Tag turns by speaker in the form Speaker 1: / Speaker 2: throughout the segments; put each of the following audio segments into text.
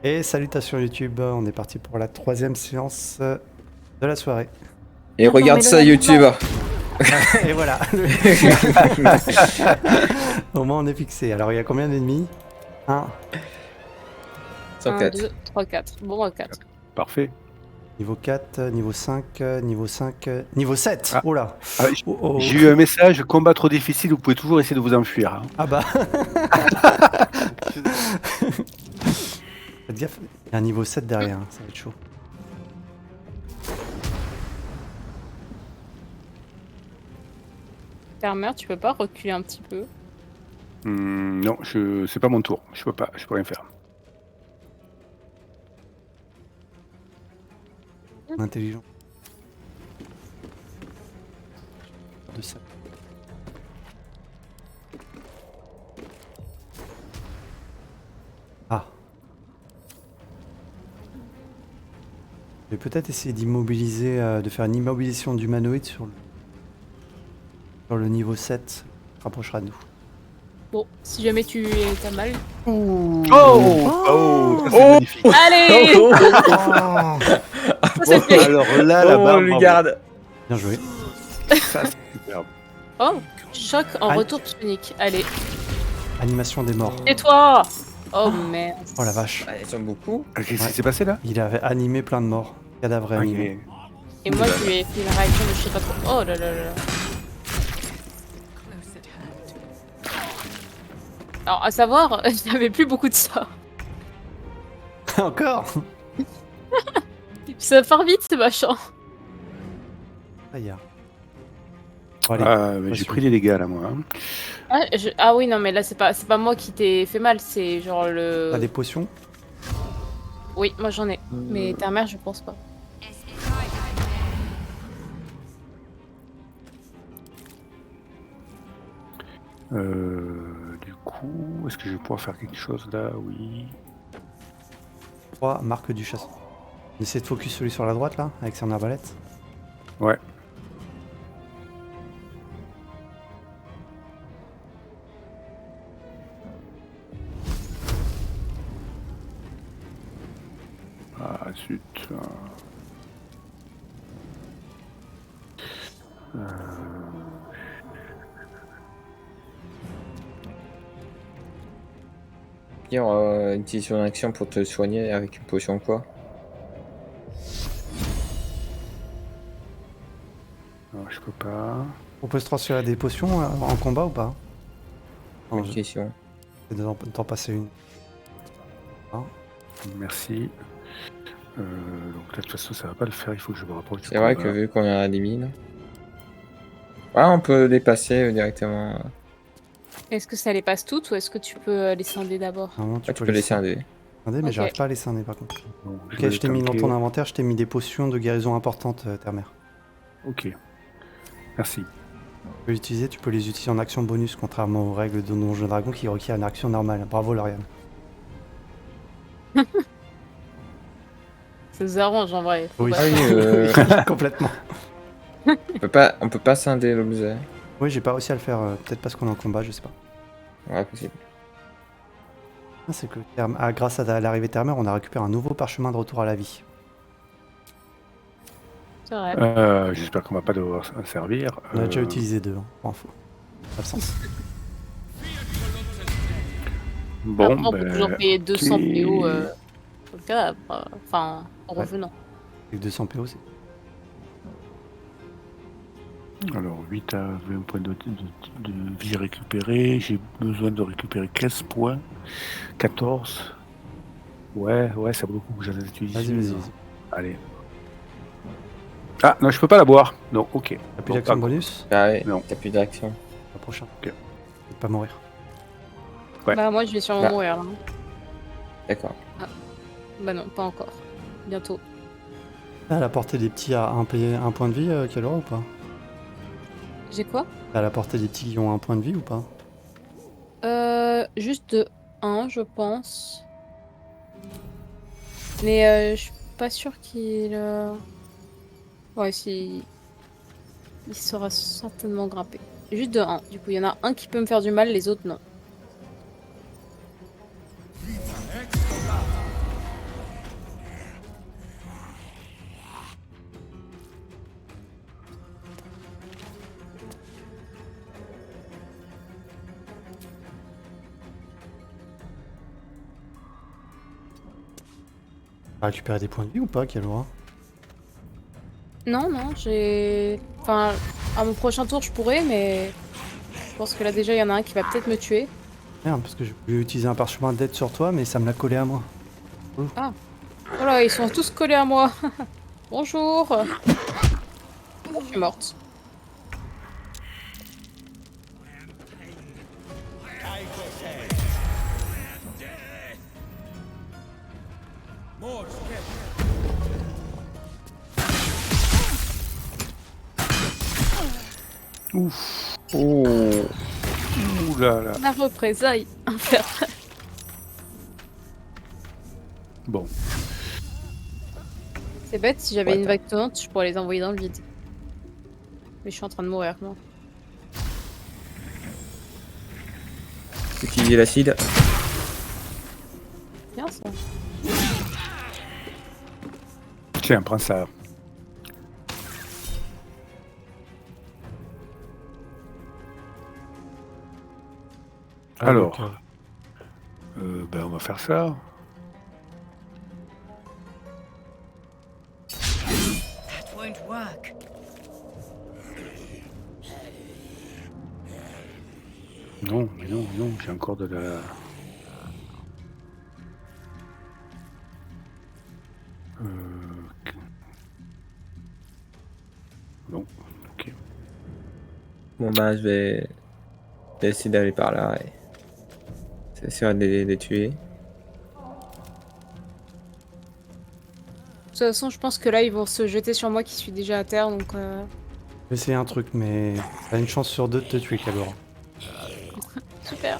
Speaker 1: Et salutations YouTube, on est parti pour la troisième séance de la soirée.
Speaker 2: Et
Speaker 3: Ah non,
Speaker 2: regarde
Speaker 3: mais
Speaker 2: ça
Speaker 3: là,
Speaker 2: YouTube.
Speaker 1: Et voilà. Au moins on est fixé. Alors il y a combien d'ennemis? 1.
Speaker 3: 1,
Speaker 2: 104.
Speaker 3: 2, 3, 4. Bon, 4.
Speaker 4: Parfait.
Speaker 1: Niveau 4, niveau 5, niveau 5, niveau 7.
Speaker 4: Ah.
Speaker 1: Oh là.
Speaker 4: Ah,
Speaker 1: Oh, oh.
Speaker 4: J'ai eu un message, combat trop difficile, vous pouvez toujours essayer de vous enfuir. Hein.
Speaker 1: Ah bah. Faites gaffe, il y a un niveau 7 derrière, hein, ça va être chaud.
Speaker 3: Termer, tu peux pas reculer un petit peu?
Speaker 4: Non, c'est pas mon tour. Je peux rien faire.
Speaker 1: Intelligent. De ça. Ah. Je vais peut-être essayer d'immobiliser, de faire une immobilisation d'humanoïde sur le niveau 7. Rapprochera de nous.
Speaker 3: Bon, si jamais t'as mal.
Speaker 4: Oh, ça, c'est magnifique.
Speaker 3: Allez
Speaker 2: Oh,
Speaker 3: Ça, c'est fait.
Speaker 4: Alors là, la
Speaker 2: on
Speaker 4: barre,
Speaker 2: lui
Speaker 4: bravo.
Speaker 2: garde.
Speaker 1: Bien joué.
Speaker 4: Ça, c'est superbe.
Speaker 3: Oh, choc en
Speaker 1: Aïe.
Speaker 3: retour sonique. Allez,
Speaker 1: Animation des morts.
Speaker 3: et toi? Oh merde.
Speaker 1: Oh la vache.
Speaker 2: Ah, ils sont beaucoup.
Speaker 4: Qu'est-ce qui s'est passé là?
Speaker 1: Il avait animé plein de morts. Cadavre
Speaker 4: Ah,
Speaker 1: animé.
Speaker 3: Et moi, je lui ai fait une réaction de je sais pas trop. Oh là là là là. Alors, à savoir, j'avais plus beaucoup de ça.
Speaker 1: Encore.
Speaker 3: Ça part vite, ce machin.
Speaker 1: Ah, y a. Bon, allez.
Speaker 4: Mais j'ai pris des dégâts là, moi. Hein.
Speaker 3: Ah oui, non, mais là, c'est pas moi qui t'ai fait mal, c'est genre le.
Speaker 1: T'as des potions?
Speaker 3: Oui, moi j'en ai. Mais ta mère, je pense pas.
Speaker 4: Du coup, est-ce que je vais pouvoir faire quelque chose là? Oui.
Speaker 1: 3, marque du chasseur. On essaie de focus celui sur la droite là, avec son arbalète.
Speaker 4: Ouais. Ah, zut.
Speaker 2: Dire utilise ton action pour te soigner avec une potion quoi.
Speaker 4: Non, je peux pas.
Speaker 1: On peut se transférer des potions en combat ou pas? Non,
Speaker 2: Bonne
Speaker 1: je
Speaker 2: question.
Speaker 1: vais t'en passer une.
Speaker 4: Merci. Donc là, de toute façon, ça va pas le faire. Il faut que je me rapproche du
Speaker 2: C'est vrai que
Speaker 4: combat.
Speaker 2: vu qu'on a des mines. Ouais, on peut les passer directement.
Speaker 3: Est-ce que ça les passe toutes ou est-ce que tu peux les scinder d'abord?
Speaker 1: Normalement,
Speaker 2: Ah, tu peux les scinder.
Speaker 1: scinder, mais
Speaker 3: Ok.
Speaker 1: j'arrive pas à les scinder par contre.
Speaker 4: Donc,
Speaker 1: Ok,
Speaker 4: vais
Speaker 1: je t'ai mis dans
Speaker 4: tanker.
Speaker 1: ton inventaire, je t'ai mis des potions de guérison importantes, Termer.
Speaker 4: Ok. Merci.
Speaker 1: Tu peux les utiliser en action bonus, contrairement aux règles de Donjons Dragon qui requièrent une action normale. Bravo Lauriane.
Speaker 3: Ça nous arrange en vrai. Faut
Speaker 1: Oui.
Speaker 3: pas-
Speaker 2: Ah oui,
Speaker 1: Complètement.
Speaker 2: on peut pas scinder l'objet.
Speaker 1: Oui, j'ai pas réussi à le faire, peut-être parce qu'on est en combat, je sais pas.
Speaker 2: Ouais, possible.
Speaker 1: Ah, c'est que grâce à l'arrivée de Termer, on a récupéré un nouveau parchemin de retour à la vie.
Speaker 3: C'est vrai.
Speaker 4: J'espère qu'on va pas devoir s'en servir.
Speaker 1: On a déjà utilisé 2, hein, pour info. Absence.
Speaker 4: Bon,
Speaker 3: Après, on peut toujours payer 200
Speaker 4: ok.
Speaker 3: PO au cadavre. Enfin, en
Speaker 1: Ouais.
Speaker 3: revenant.
Speaker 1: Avec 200 PO, c'est.
Speaker 4: Alors, 8 à 20 points de vie récupérés. J'ai besoin de récupérer 15 points. 14. Ouais, ça vaut beaucoup que j'en utilise.
Speaker 1: Vas-y.
Speaker 4: Allez. Ah, non, je peux pas la boire. Non, ok.
Speaker 1: T'as plus
Speaker 4: Bon,
Speaker 1: d'action
Speaker 4: pas-
Speaker 1: bonus?
Speaker 2: Ah ouais,
Speaker 4: Non.
Speaker 2: t'as plus d'action.
Speaker 1: Le prochain.
Speaker 4: Ok.
Speaker 1: Je vais pas mourir.
Speaker 4: Ouais.
Speaker 3: Bah, moi, je vais sûrement
Speaker 2: Bah.
Speaker 3: mourir là.
Speaker 2: D'accord.
Speaker 3: Bah, non, pas encore. Bientôt.
Speaker 1: T'as à la portée des petits à un point de vie, quelle heure ou pas?
Speaker 3: J'ai quoi?
Speaker 1: T'as à la portée des petits qui ont un point de vie ou pas?
Speaker 3: Juste de 1, je pense. Mais je suis pas sûre qu'il. Ouais, si. Il sera certainement grimpé. Juste de 1. Du coup, il y en a un qui peut me faire du mal, les autres non.
Speaker 1: T'as récupéré des points de vie ou pas, Kalora?
Speaker 3: Non, non, j'ai... Enfin, à mon prochain tour, je pourrais, mais... Je pense que là, déjà, il y en a un qui va peut-être me tuer.
Speaker 1: Merde, parce que je voulais utiliser un parchemin d'aide sur toi, mais ça me l'a collé à moi.
Speaker 3: Ah. Voilà, ils sont tous collés à moi. Bonjour. Je suis morte.
Speaker 4: Ouf.
Speaker 2: Oh.
Speaker 4: Ouh là là.
Speaker 3: La représaille infernale.
Speaker 4: Bon.
Speaker 3: C'est bête, si j'avais
Speaker 2: Ouais,
Speaker 3: une
Speaker 2: t'as-
Speaker 3: vague tonnante, je pourrais les envoyer dans le vide. Mais je suis en train de mourir, moi.
Speaker 2: Utiliser l'acide.
Speaker 3: Bien ça.
Speaker 4: Tiens, prends ça. Alors.
Speaker 1: donc,
Speaker 4: Ben, on va faire ça.
Speaker 5: That won't work.
Speaker 4: Non, mais non, non, j'ai encore de la... ok. Non, ok.
Speaker 2: Bon bah je vais essayer d'aller par là et essayer de les tuer.
Speaker 3: De toute façon, je pense que là, ils vont se jeter sur moi qui suis déjà à terre, donc...
Speaker 1: je vais essayer un truc, mais t'as une chance sur deux de te tuer, Kalora.
Speaker 3: Super.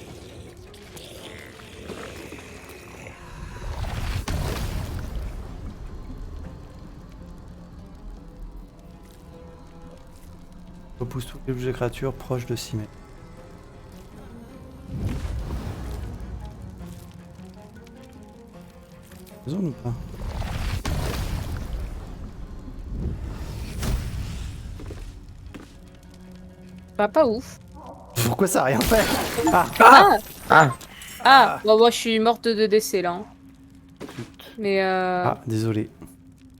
Speaker 1: Repousse tous les objets créatures proches de 6 mètres. Zone ou pas?
Speaker 3: Bah, pas ouf.
Speaker 1: Pourquoi ça a rien fait?
Speaker 2: Ah.
Speaker 3: Ah, bah, moi, je suis morte de 2 décès, là. Hein. Mais
Speaker 1: Ah, désolé.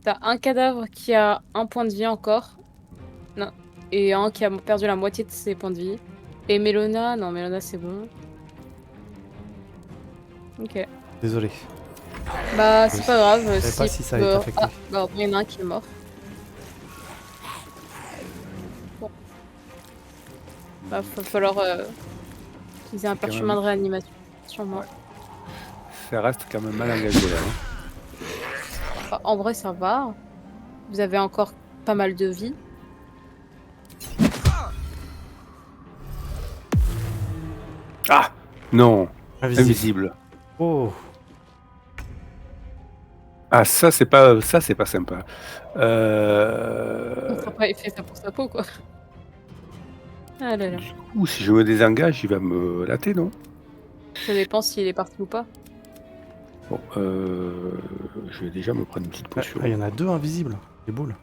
Speaker 3: t'as un cadavre qui a 1 point de vie encore. Non. Et un qui a perdu la moitié de ses points de vie. Et Mélona, non, Mélona, c'est bon. Ok.
Speaker 1: Désolé.
Speaker 3: Bah, c'est pas grave.
Speaker 1: Je savais pas si ça allait t'affecter.
Speaker 3: Ah, bah, il y en a un qui est mort. Bon. Bah, va falloir utiliser un
Speaker 4: C'est quand
Speaker 3: parchemin
Speaker 4: même-
Speaker 3: de réanimation sur moi.
Speaker 4: Ça reste quand même mal engagé là. Hein.
Speaker 3: Bah, en vrai, ça va. Vous avez encore pas mal de vie.
Speaker 4: Ah non,
Speaker 1: Invisible.
Speaker 4: invisible.
Speaker 1: Oh,
Speaker 4: Ah ça c'est pas sympa.
Speaker 3: On fera pas effet ça pour sa peau, quoi. Ah là là.
Speaker 4: Du coup, si je me désengage, il va me latter, non?
Speaker 3: Ça dépend s'il est parti ou pas.
Speaker 4: Bon, je vais déjà me prendre une petite potion.
Speaker 1: il y en a deux invisibles. Les boules.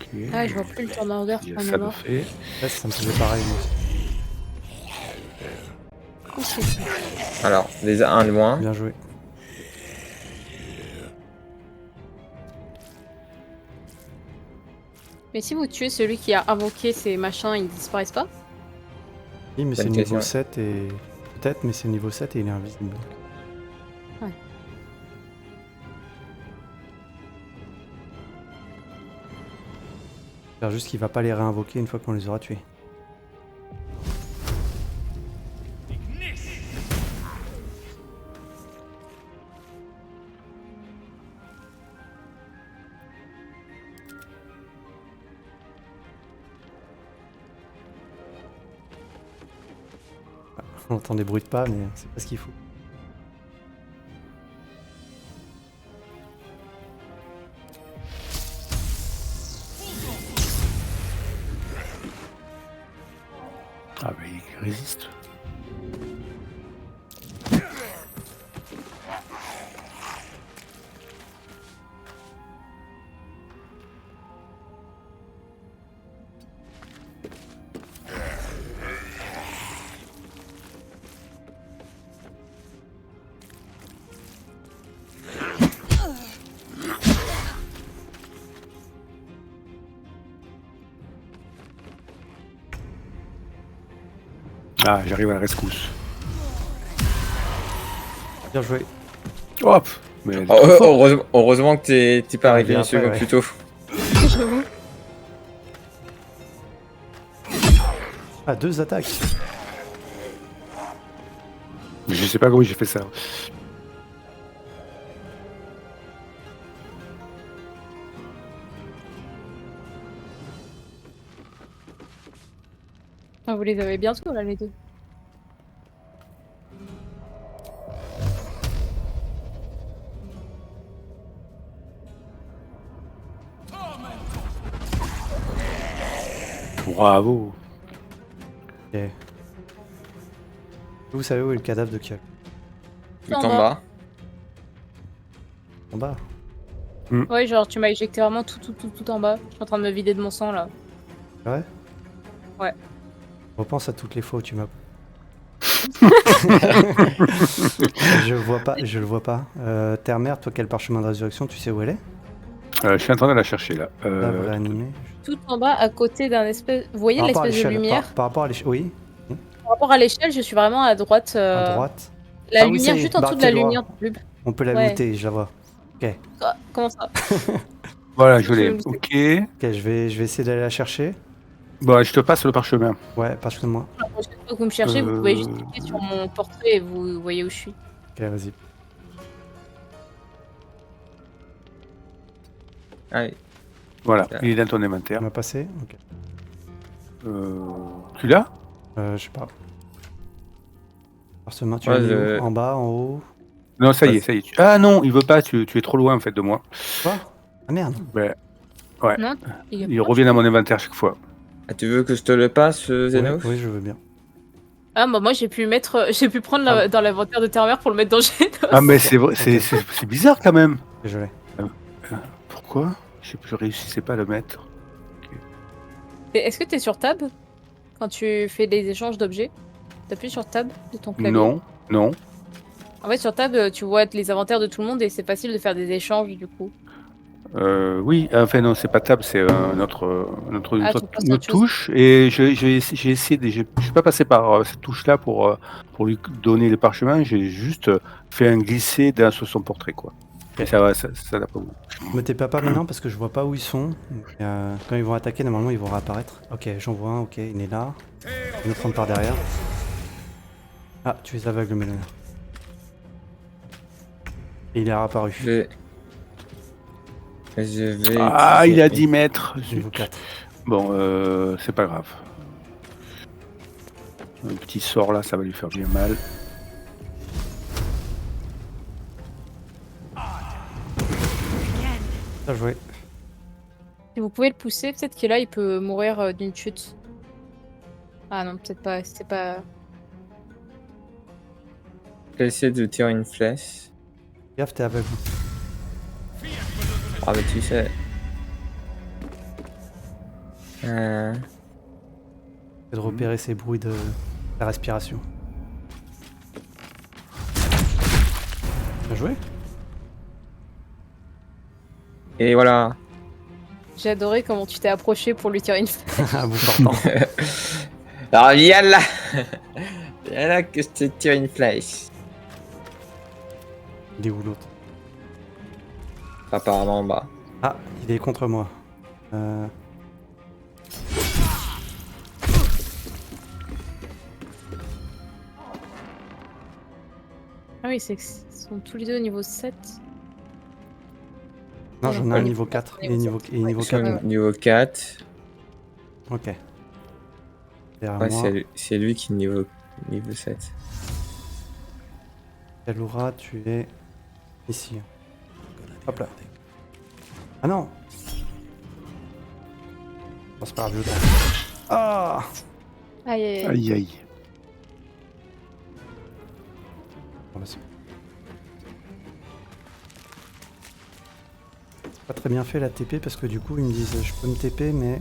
Speaker 4: Ok.
Speaker 3: Ah, je vois plus le tourneur d'air,
Speaker 4: Il y
Speaker 3: je
Speaker 4: a
Speaker 3: crois,
Speaker 4: ça de
Speaker 3: mort.
Speaker 4: fait.
Speaker 1: Ouais, ça me faisait pareil, moi aussi.
Speaker 3: Ok.
Speaker 2: Alors déjà un loin.
Speaker 1: Bien joué.
Speaker 3: Mais si vous tuez celui qui a invoqué ces machins, ils disparaissent pas?
Speaker 1: Oui, mais c'est
Speaker 2: Bonne
Speaker 1: niveau
Speaker 2: question.
Speaker 1: 7 et... Peut-être, mais c'est niveau 7 et il est invisible.
Speaker 3: Ouais.
Speaker 1: J'espère juste qu'il va pas les réinvoquer une fois qu'on les aura tués. On entend des bruits de pas, mais c'est pas ce qu'il faut.
Speaker 4: Ah mais il résiste. Ah, j'arrive à la rescousse.
Speaker 1: Bien joué.
Speaker 4: Hop. Mais
Speaker 2: Oh, heureusement que t'es pas arrivé
Speaker 1: bien
Speaker 2: une seconde
Speaker 1: après,
Speaker 2: plus tôt.
Speaker 3: J'avoue.
Speaker 1: Ah, 2 attaques.
Speaker 4: je sais pas comment j'ai fait ça.
Speaker 3: Ah, vous les avez bientôt là les deux.
Speaker 4: Bravo.
Speaker 1: Ok. Vous savez où est le cadavre de Kiel?
Speaker 2: Tout
Speaker 3: En
Speaker 2: en
Speaker 3: bas.
Speaker 2: bas.
Speaker 1: En bas.
Speaker 3: Ouais, genre tu m'as éjecté vraiment tout en bas. Je suis en train de me vider de mon sang là.
Speaker 1: Ouais.
Speaker 3: Ouais.
Speaker 1: Repense à toutes les fois où tu m'as. Je le vois pas. Terre-mère, toi, quel parchemin de résurrection, tu sais où elle est?
Speaker 4: Je suis en train de la chercher là.
Speaker 1: Là, vous réanimez.
Speaker 3: Tout en bas, à côté d'un espèce. Vous voyez
Speaker 1: Par rapport à
Speaker 3: l'espèce de
Speaker 1: l'échelle.
Speaker 3: lumière?
Speaker 1: Par rapport à l'échelle. Oui,
Speaker 3: Par rapport à l'échelle, je suis vraiment à droite.
Speaker 1: à droite.
Speaker 3: La
Speaker 1: Ah oui,
Speaker 3: lumière
Speaker 1: ça y est,
Speaker 3: juste en dessous de la
Speaker 1: marqué
Speaker 3: lumière
Speaker 1: droit.
Speaker 3: du bleu.
Speaker 1: On peut la
Speaker 3: Ouais.
Speaker 1: looter, je la vois. Ok.
Speaker 3: Ah, comment ça?
Speaker 4: Voilà, je l'ai.
Speaker 3: Je-
Speaker 4: Ok.
Speaker 1: Ok, je vais essayer d'aller la chercher.
Speaker 4: Bon, je te passe le parchemin.
Speaker 1: Ouais, parce que moi.
Speaker 3: La prochaine fois que vous me cherchez, vous pouvez juste cliquer sur mon portrait et vous voyez où je suis.
Speaker 1: Ok, vas-y.
Speaker 2: Allez.
Speaker 4: Voilà,
Speaker 2: Là.
Speaker 4: il est dans ton
Speaker 1: On
Speaker 4: inventaire.
Speaker 1: m'a passé. Ok.
Speaker 4: Tu l'as?
Speaker 1: Je sais pas. Parchemin, tu
Speaker 2: Ouais,
Speaker 1: l'as mis
Speaker 2: je-
Speaker 1: où? En bas, en haut?
Speaker 4: Non, ça y est, ça y est. Ah non, il veut pas, tu es trop loin en fait de moi.
Speaker 1: Quoi? Ah merde.
Speaker 4: Ben,
Speaker 3: Non? Il est
Speaker 4: il
Speaker 3: proche.
Speaker 4: revient dans mon inventaire chaque fois.
Speaker 2: Ah, tu veux que je te le passe,
Speaker 1: Oui,
Speaker 2: Zenos?
Speaker 1: oui, je veux bien.
Speaker 3: Ah bah moi j'ai pu mettre, j'ai pu prendre
Speaker 1: Ah.
Speaker 3: dans l'inventaire de Terre-Mère pour le mettre dans Genos.
Speaker 4: Ah mais c'est vrai,
Speaker 1: Ok.
Speaker 4: c'est bizarre quand même.
Speaker 1: Ok, je l'ai.
Speaker 4: Pourquoi? Je réussissais pas à le mettre.
Speaker 3: Et est-ce que t'es sur Tab quand tu fais des échanges d'objets? T'appuies sur Tab de ton clavier?
Speaker 4: Non, non.
Speaker 3: En fait sur Tab tu vois les inventaires de tout le monde et c'est facile de faire des échanges du coup.
Speaker 4: Oui, enfin non, c'est pas table, c'est notre
Speaker 3: Ah, tu passes à
Speaker 4: notre
Speaker 3: autre chose.
Speaker 4: touche. Et j'ai essayé, je suis pas passé par cette touche-là pour lui donner le parchemin. J'ai juste fait un glisser sur son portrait, quoi. Et ça va, ça n'a pas beaucoup.
Speaker 1: Me TP pas maintenant parce que je vois pas où ils sont. Quand ils vont attaquer, normalement ils vont réapparaître. Ok, j'en vois un, ok, il est là. Je vais le prendre par derrière. Ah, tu es aveugle, Mélanie. Et il est réapparu.
Speaker 2: Je vais.
Speaker 4: Ah, il a
Speaker 2: utiliser-
Speaker 4: 10 mètres.
Speaker 1: Niveau
Speaker 4: Zut.
Speaker 1: 4.
Speaker 4: Bon, c'est pas grave. Un petit sort là, ça va lui faire bien mal.
Speaker 1: Bien joué.
Speaker 3: Si vous pouvez le pousser, peut-être que là il peut mourir d'une chute. Ah non, peut-être pas, c'est pas...
Speaker 2: Je vais essayer de tirer une flèche.
Speaker 1: Gaffe, t'es aveugle.
Speaker 2: Ah, mais tu sais.
Speaker 1: C'est de repérer ces bruits de la respiration. Bien joué.
Speaker 2: Et voilà.
Speaker 3: J'ai adoré comment tu t'es approché pour lui tirer une flèche.
Speaker 1: À bout portant.
Speaker 2: Alors viens là. Viens là que je te tire une flèche.
Speaker 1: Il est où l'autre?
Speaker 2: Apparemment en bas.
Speaker 1: Ah, il est contre moi.
Speaker 3: Ah oui, c'est qu'ils sont tous les deux au niveau 7.
Speaker 1: Non, j'en ai un
Speaker 3: Ouais.
Speaker 1: niveau 4. Il est niveau, il est niveau
Speaker 2: Ils sont
Speaker 1: 4.
Speaker 2: niveau 4.
Speaker 1: Ok. Derrière
Speaker 2: Ouais,
Speaker 1: moi.
Speaker 2: c'est lui qui est niveau 7.
Speaker 1: Kalura, tu es ici. Hop là. Ah non! Oh, c'est pas grave, je le prends. Ah!
Speaker 3: Aïe aïe aïe.
Speaker 4: Aïe aïe.
Speaker 1: Bon, bah, c'est pas très bien fait la TP parce que du coup ils me disent je peux me TP mais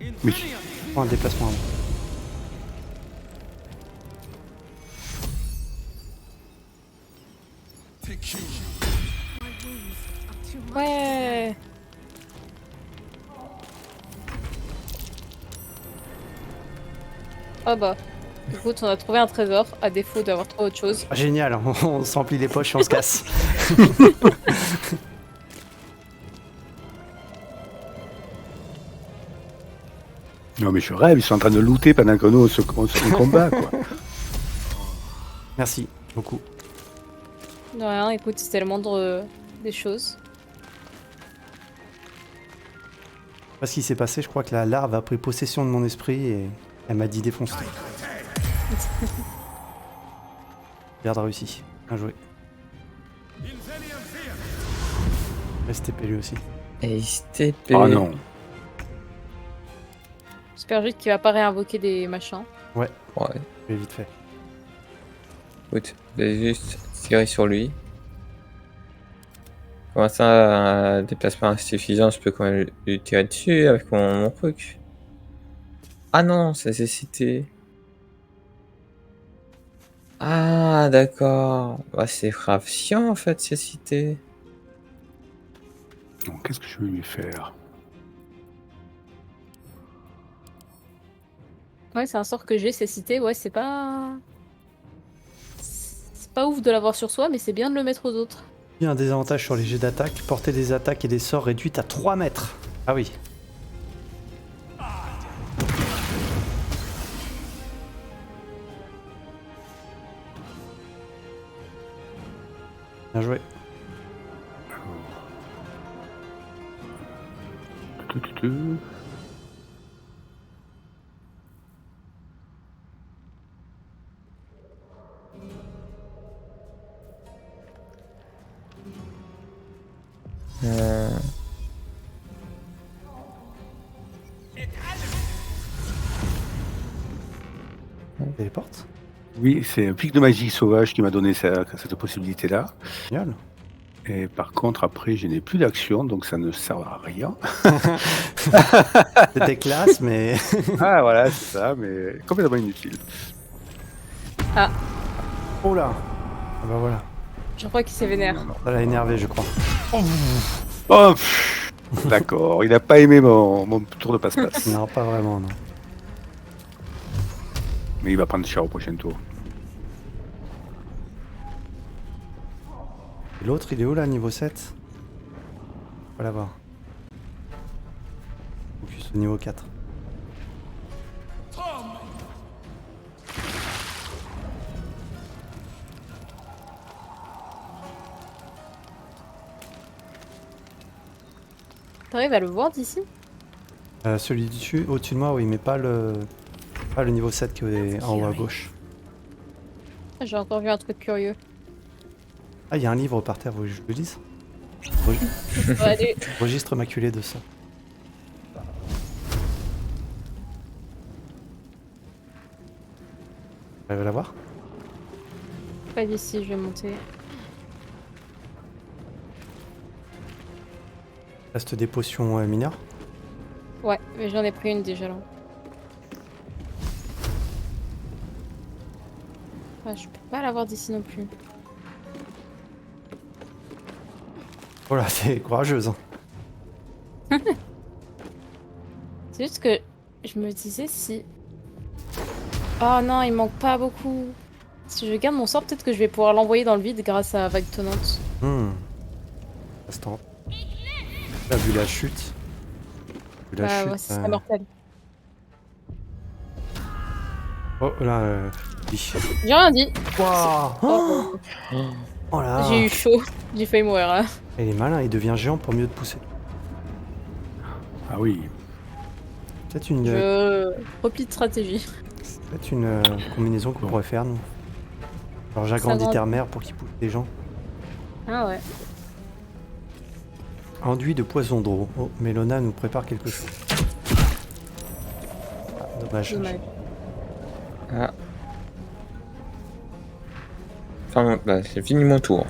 Speaker 4: Oui.
Speaker 1: je prends un déplacement avant.
Speaker 3: Ouais. Ah bah. Écoute, on a trouvé un trésor, à défaut d'avoir trouvé autre chose.
Speaker 1: Ah, génial, on se remplit les poches et on se casse.
Speaker 4: Non mais je rêve, ils sont en train de looter pendant que nous on combat quoi.
Speaker 1: Merci beaucoup.
Speaker 3: De rien, écoute, c'était le moindre des choses.
Speaker 1: Parce qu'il s'est passé, je crois que la larve a pris possession de mon esprit et elle m'a dit défonce tout. Garde réussi. Bien joué. STP lui aussi.
Speaker 2: Et STP.
Speaker 4: Oh non.
Speaker 3: J'espère juste qu'il va pas réinvoquer des machins.
Speaker 2: Ouais.
Speaker 1: Je l'ai vite fait.
Speaker 2: Écoute, je vais juste tirer sur lui. Comment ça, un déplacement insuffisant, je peux quand même lui tirer dessus avec mon truc. Ah non, ça c'est cité. Ah d'accord. Bah, c'est grave chiant en fait, c'est cité.
Speaker 4: Donc, qu'est-ce que je vais lui faire?
Speaker 3: Ouais, c'est un sort que j'ai, c'est cité. Ouais, c'est pas. C'est pas ouf de l'avoir sur soi, mais c'est bien de le mettre aux autres.
Speaker 1: Il y a un désavantage sur les jets d'attaque. Portée des attaques et des sorts réduite à 3 mètres. Ah oui. Bien joué. Téléporte.
Speaker 4: Oui, c'est un pic de magie sauvage qui m'a donné cette possibilité-là.
Speaker 1: Génial.
Speaker 4: Et par contre, après, je n'ai plus d'action, donc ça ne sert à rien.
Speaker 1: C'était classe, mais.
Speaker 4: Ah voilà, c'est ça, mais complètement inutile.
Speaker 1: Oh là. Ah bah voilà.
Speaker 3: Je crois qu'il s'est vénère.
Speaker 1: Ça l'a énervé, je crois.
Speaker 4: Oh, d'accord, il n'a pas aimé mon tour de passe-passe.
Speaker 1: Non, pas vraiment, non.
Speaker 4: Mais il va prendre cher au prochain tour.
Speaker 1: Et l'autre, il est où là, niveau 7? On va l'avoir. Focus au niveau 4.
Speaker 3: T'arrives à le voir d'ici?
Speaker 1: Celui dessus, au-dessus de moi, oui, mais pas le niveau 7 qui est en haut à gauche.
Speaker 3: Ah, j'ai encore vu un truc curieux.
Speaker 1: Ah, il y a un livre par terre, vous voulez que je le lise?
Speaker 3: Allez,
Speaker 1: Registre maculé de ça. J'arrive à la voir?
Speaker 3: pas d'ici, je vais monter.
Speaker 1: Reste des potions mineures.
Speaker 3: Ouais, mais j'en ai pris une déjà là. Ah, je peux pas l'avoir d'ici non plus.
Speaker 1: Oh là, t'es courageuse. Hein.
Speaker 3: C'est juste que je me disais si... Oh non, il manque pas beaucoup. Si je garde mon sort, peut-être que je vais pouvoir l'envoyer dans le vide grâce à Vague Tonnante.
Speaker 1: Ça se tente. Là, vu la chute. Vu la
Speaker 3: Bah
Speaker 1: chute.
Speaker 3: ouais, c'est très mortel.
Speaker 1: Oh là, oui.
Speaker 3: J'ai rien dit.
Speaker 1: Waouh.
Speaker 3: Oh,
Speaker 1: Oh là.
Speaker 3: j'ai eu chaud. J'ai failli mourir là.
Speaker 1: Il est malin, il devient géant pour mieux te pousser.
Speaker 4: Ah oui.
Speaker 1: Peut-être une,
Speaker 3: Je replie de stratégie.
Speaker 1: peut-être une combinaison qu'on pourrait faire, nous. Alors j'agrandis
Speaker 3: Ça
Speaker 1: Terre-Mère pour qu'il pousse des gens.
Speaker 3: Ah ouais.
Speaker 1: Enduit de poison d'eau. Oh, Mélona nous prépare quelque chose. Ah, dommage.
Speaker 3: Dommage.
Speaker 2: Ah. Enfin, bah, j'ai fini mon tour.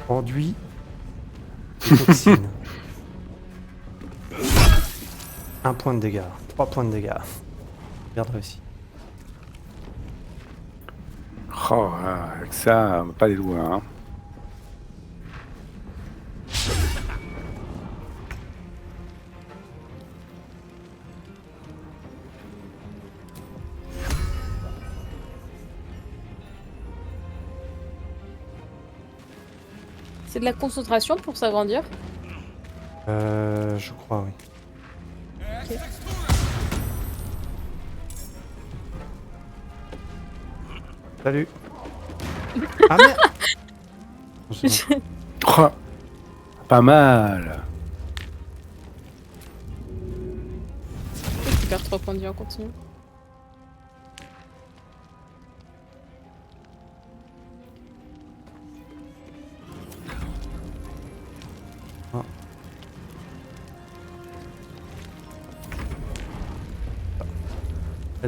Speaker 1: Enduit de toxines. 1 point de dégâts. 3 points de dégâts. Garde réussi.
Speaker 4: Oh, avec ça, on va pas aller loin. Hein.
Speaker 3: C'est de la concentration pour s'agrandir.
Speaker 1: Je crois, oui.
Speaker 3: Ok.
Speaker 1: Salut. Ah merde. C'est bon.
Speaker 4: Oh, pas mal.
Speaker 3: Tu perds 3 points de vie en continu.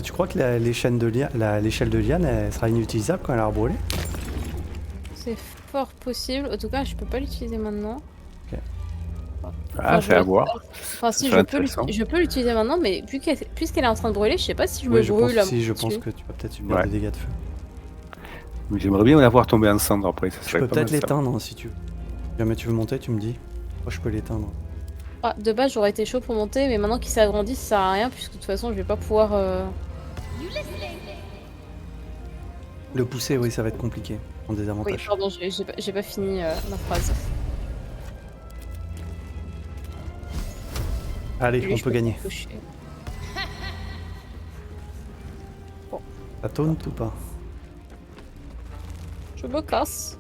Speaker 1: Tu crois que les chaînes de l'échelle de liane, elle sera inutilisable quand elle a brûlé?
Speaker 3: C'est fort possible. En tout cas, je peux pas l'utiliser maintenant.
Speaker 4: Ah,
Speaker 3: je
Speaker 4: c'est à
Speaker 3: vais-
Speaker 4: voir.
Speaker 3: Enfin, si,
Speaker 4: Ça, intéressant.
Speaker 3: je peux l'utiliser maintenant, mais puisqu'elle est en train de brûler, je sais pas si je me
Speaker 1: Oui, je pense
Speaker 3: brûle.
Speaker 1: aussi, je pense
Speaker 3: dessus.
Speaker 1: que tu vas peut-être subir
Speaker 4: Ouais.
Speaker 1: des dégâts de feu.
Speaker 4: Mais j'aimerais bien la voir tomber en cendres après. Ça
Speaker 1: Je
Speaker 4: serait
Speaker 1: peux
Speaker 4: pas
Speaker 1: peut-être
Speaker 4: mal, ça.
Speaker 1: l'éteindre hein, si tu veux. Si jamais tu veux monter, tu me dis. Moi, je peux l'éteindre.
Speaker 3: Ah, de base, j'aurais été chaud pour monter, mais maintenant qu'il s'est agrandi, ça sert à rien, puisque de toute façon, je vais pas pouvoir.
Speaker 1: Le pousser, oui, ça va être compliqué. En
Speaker 3: Oui,
Speaker 1: désavantage.
Speaker 3: pardon, j'ai pas fini ma phrase.
Speaker 1: Allez,
Speaker 3: Lui,
Speaker 1: on
Speaker 3: je
Speaker 1: peut
Speaker 3: peux
Speaker 1: gagner.
Speaker 3: pas toucher.
Speaker 1: Ça taunt ou pas?
Speaker 3: Je me casse.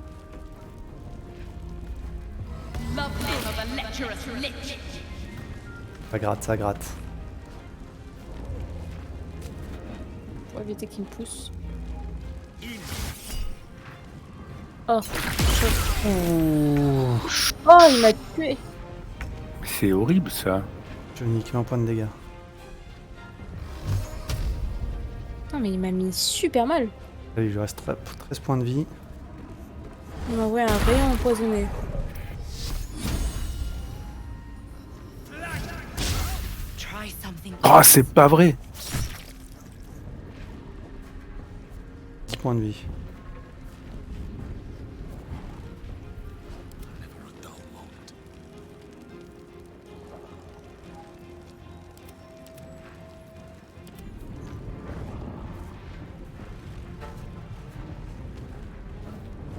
Speaker 1: Ça gratte, ça gratte.
Speaker 3: Faut éviter qu'il me pousse. Oh, chaud. Oh, il m'a tué.
Speaker 4: C'est horrible, ça.
Speaker 1: Je vais niquer un point de dégâts.
Speaker 3: Non, mais il m'a mis super mal.
Speaker 1: Allez, je reste 13 points de vie.
Speaker 3: Il m'a envoyé un rayon empoisonné.
Speaker 5: Try something.
Speaker 4: Oh, c'est pas vrai.
Speaker 1: 10 points de vie.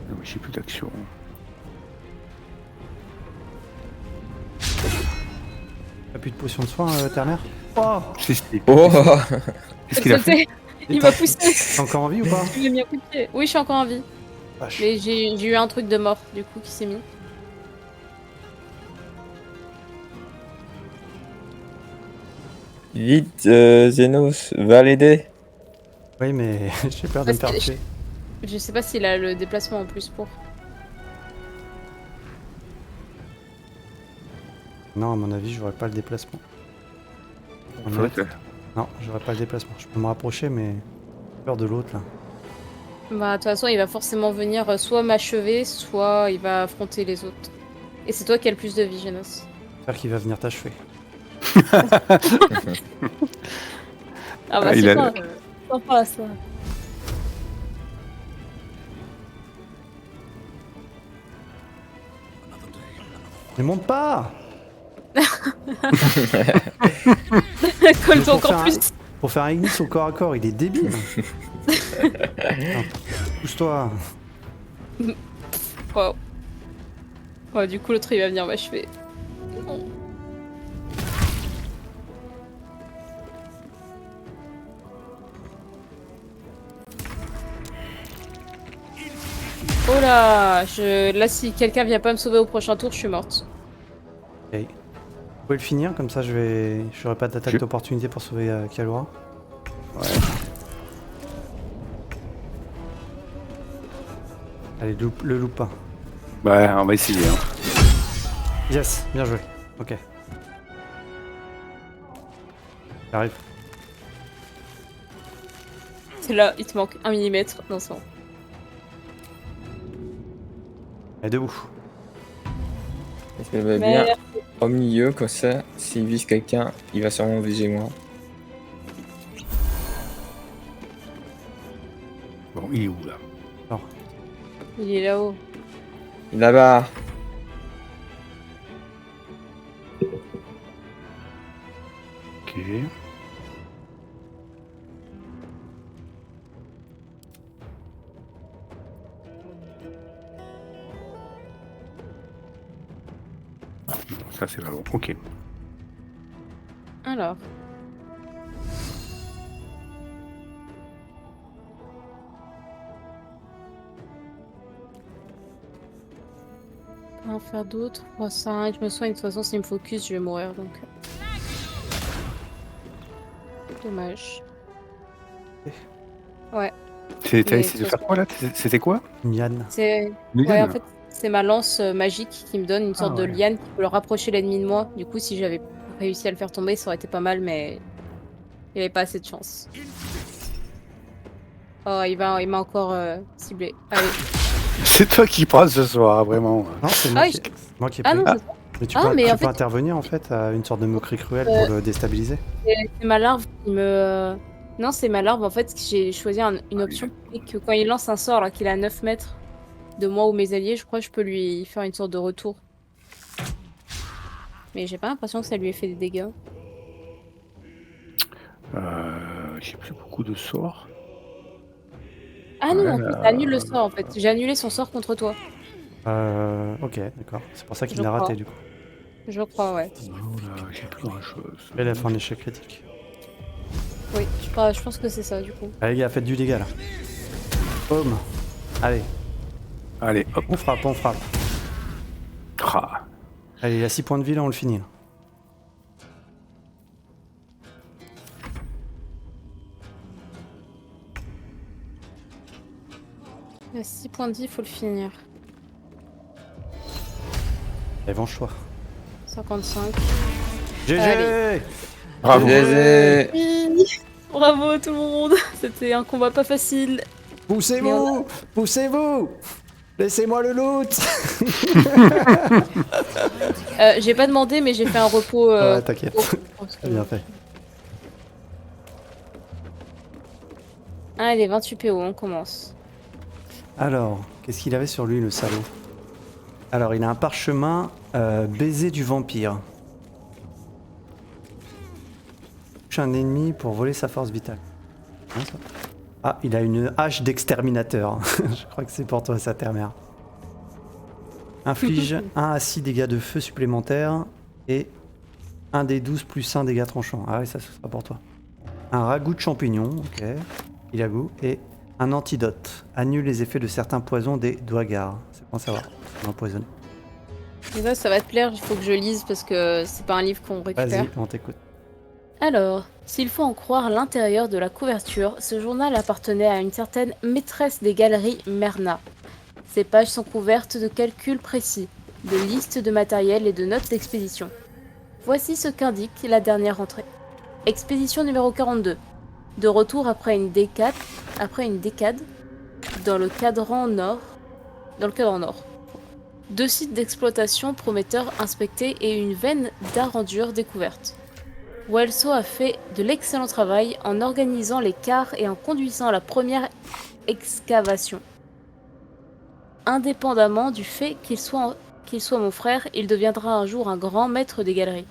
Speaker 4: Non, mais j'ai plus d'action.
Speaker 1: T'as plus de potion de soin, Terre-Mère? Oh!
Speaker 4: Si, si.
Speaker 2: Oh
Speaker 4: Qu'est-ce qu'il a fait?
Speaker 3: Il m'a poussé.
Speaker 1: T'es encore en vie ou pas?
Speaker 3: Il m'a mis un coup de pied. Oui, je suis encore en vie.
Speaker 1: Vache.
Speaker 3: Mais j'ai eu un truc de mort, du coup, qui s'est mis.
Speaker 2: Vite, Zenos, va l'aider.
Speaker 1: Oui, mais j'ai peur de me
Speaker 3: Parce
Speaker 1: faire
Speaker 3: que-
Speaker 1: tuer.
Speaker 3: Je sais pas s'il a le déplacement en plus pour.
Speaker 1: Non, à mon avis, j'aurais pas le déplacement. On
Speaker 4: Faudrait
Speaker 1: est-
Speaker 4: que-
Speaker 1: Non, j'aurais pas le déplacement. Je peux me rapprocher, mais j'ai peur de l'autre là.
Speaker 3: Bah, de toute façon, il va forcément venir soit m'achever, soit il va affronter les autres. Et c'est toi qui as le plus de vie, Genos.
Speaker 1: J'espère qu'il va venir t'achever.
Speaker 3: Ah bah,
Speaker 4: Ah, il
Speaker 3: c'est
Speaker 4: a-
Speaker 3: pas sympa ça.
Speaker 1: Ne monte pas!
Speaker 3: Colle
Speaker 1: Mais pour
Speaker 3: encore
Speaker 1: faire
Speaker 3: plus.
Speaker 1: Pour faire un Ignis au corps à corps, il est débile. Attends, pousse-toi.
Speaker 3: Wow. Ouais, du coup, l'autre il va venir m'achever. Non. Oh là, là si quelqu'un vient pas me sauver au prochain tour, je suis morte.
Speaker 1: Ok. Vous pouvez le finir, comme ça j'aurai pas d'attaque
Speaker 4: Je-
Speaker 1: d'opportunité pour sauver Kalora.
Speaker 4: Ouais.
Speaker 1: Allez, le loupe pas.
Speaker 4: Ouais, on va essayer. Hein.
Speaker 1: Yes, bien joué. Ok. J'arrive.
Speaker 3: C'est là, il te manque 1 mm dans son.
Speaker 1: Allez, debout.
Speaker 2: Je vais bien au milieu, comme ça, s'il vise quelqu'un, il va sûrement viser moi.
Speaker 4: Bon, il est où là?
Speaker 1: Alors,
Speaker 3: Il est là-haut.
Speaker 2: Là-bas.
Speaker 4: Ok. Ça, c'est pas bon. Ok.
Speaker 3: Alors. Pas en faire d'autres. Oh, ça, je me soigne. De toute façon, s'il me focus, je vais mourir. Donc. Dommage. Ouais.
Speaker 4: T'as
Speaker 3: Mais
Speaker 4: essayé de
Speaker 3: de
Speaker 4: faire quoi là? C'était quoi?
Speaker 1: Nyan.
Speaker 3: C'est.
Speaker 4: Une
Speaker 3: Ouais, en
Speaker 4: liane.
Speaker 3: fait, c'est ma lance magique qui me donne une sorte de
Speaker 4: ouais.
Speaker 3: liane qui peut le rapprocher l'ennemi de moi. Du coup, si j'avais réussi à le faire tomber, ça aurait été pas mal, mais il avait pas assez de chance. Oh, il m'a encore ciblé. Allez.
Speaker 4: C'est toi qui parles ce soir, vraiment.
Speaker 1: Non, c'est
Speaker 3: Ah,
Speaker 1: moi qui ai
Speaker 3: Ah
Speaker 1: pris.
Speaker 3: non, c'est ça.
Speaker 1: Mais tu
Speaker 3: Ah,
Speaker 1: peux,
Speaker 3: mais
Speaker 1: tu
Speaker 3: en
Speaker 1: peux
Speaker 3: fait-
Speaker 1: intervenir en fait à une sorte de moquerie cruelle pour le déstabiliser.
Speaker 3: C'est ma larve qui me. Non, c'est ma larve. En fait, j'ai choisi une option et que quand il lance un sort alors qu'il est à 9 mètres de moi ou mes alliés, je crois que je peux lui faire une sorte de retour. Mais j'ai pas l'impression que ça lui ait fait des dégâts.
Speaker 4: J'ai plus beaucoup de sorts.
Speaker 3: Ah non,
Speaker 4: Ouais,
Speaker 3: en plus, ça annule le sort en fait. J'ai annulé son sort contre toi.
Speaker 1: Ok, d'accord. C'est pour ça qu'il
Speaker 3: Je
Speaker 1: l'a raté
Speaker 3: crois.
Speaker 1: du coup.
Speaker 3: Je crois, ouais.
Speaker 4: Voilà, j'ai plus grand chose.
Speaker 1: Et il a fait un échec critique.
Speaker 3: Oui, je pense que c'est ça du coup.
Speaker 1: Allez les gars, faites du dégât là. Boum. Allez,
Speaker 4: Allez, hop.
Speaker 1: on frappe, on frappe.
Speaker 4: Ah.
Speaker 1: Allez, il a 6 points de vie là, on le finit là.
Speaker 3: Il a 6 points de vie, il faut le finir.
Speaker 1: Allez, venge-toi.
Speaker 3: 55.
Speaker 1: GG.
Speaker 3: Allez.
Speaker 4: Bravo.
Speaker 2: GG.
Speaker 3: Oui. Bravo tout le monde. C'était un combat pas facile.
Speaker 1: Poussez-vous. Poussez-vous. Laissez-moi le loot.
Speaker 3: J'ai pas demandé, mais j'ai fait un repos.
Speaker 1: Ouais, t'inquiète.
Speaker 3: parce que-
Speaker 1: T'as bien fait.
Speaker 3: Allez, 28 PO, on commence.
Speaker 1: Alors, qu'est-ce qu'il avait sur lui, le salaud? Alors, il a un parchemin baiser du vampire. Touche un ennemi pour voler sa force vitale. Hein, ça Ah, il a une hache d'exterminateur. Je crois que c'est pour toi, ça, terre-mère. Inflige 1 à 6 dégâts de feu supplémentaires et 1 des 12 plus 1 dégâts tranchants. Ah oui, ça, ce sera pour toi. Un ragoût de champignons, ok. Il a goût. Et un antidote. Annule les effets de certains poisons des douagars. C'est bon à savoir. C'est empoisonné.
Speaker 3: Et là, ça va te plaire, il faut que je lise parce que c'est pas un livre qu'on récupère.
Speaker 1: Vas-y, on t'écoute.
Speaker 3: Alors, s'il faut en croire l'intérieur de la couverture, ce journal appartenait à une certaine maîtresse des galeries Merna. Ces pages sont couvertes de calculs précis, de listes de matériel et de notes d'expédition. Voici ce qu'indique la dernière entrée. Expédition numéro 42. De retour après une décade dans le cadran nord. 2 sites d'exploitation prometteurs inspectés et une veine d'arendure découverte. Welso a fait de l'excellent travail en organisant les quarts et en conduisant la première excavation. Indépendamment du fait qu'il soit mon frère, il deviendra un jour un grand maître des galeries.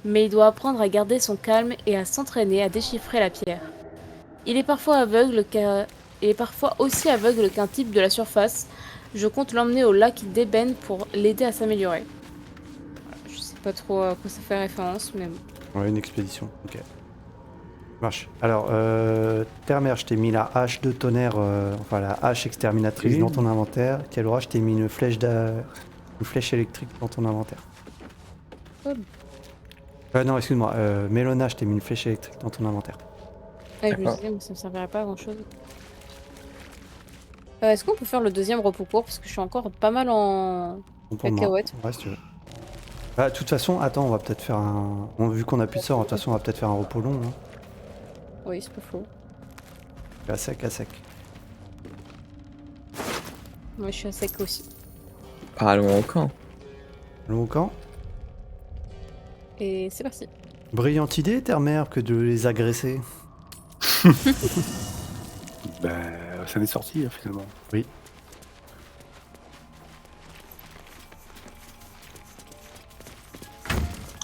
Speaker 3: Mais il doit apprendre à garder son calme et à s'entraîner à déchiffrer la pierre. Il est parfois aussi aveugle qu'un type de la surface. Je compte l'emmener au lac d'Ébène pour l'aider à s'améliorer. Je sais pas trop à quoi ça fait référence, mais bon.
Speaker 1: Ouais, une expédition, ok. Marche. Alors, terre-mère, je t'ai mis la hache de tonnerre, enfin la hache exterminatrice
Speaker 4: Oui.
Speaker 1: dans ton inventaire. Calora, je t'ai mis une flèche électrique dans ton inventaire.
Speaker 3: Cool.
Speaker 1: Non, excuse-moi, Mélona, je t'ai mis une flèche électrique dans ton inventaire.
Speaker 3: Ouais, je me
Speaker 2: D'accord.
Speaker 3: disais, mais ça me servirait pas à grand chose. Est-ce qu'on peut faire le deuxième repos court parce que je suis encore pas mal en
Speaker 1: Bon pour moi.
Speaker 3: cacahuète.
Speaker 1: Ouais, si tu veux. Bah, de toute façon, attends, on va peut-être faire un. Vu qu'on a plus de sort, de toute façon, on va peut-être faire un repos long. Hein.
Speaker 3: Oui, c'est pas faux.
Speaker 1: À sec, à sec.
Speaker 3: Moi, je suis à sec aussi.
Speaker 2: Parlons au camp.
Speaker 1: Long au camp.
Speaker 3: Et c'est parti.
Speaker 1: Brillante idée, terre-mère, que de les agresser.
Speaker 4: Ben, ça en est sorti, finalement.
Speaker 1: Oui.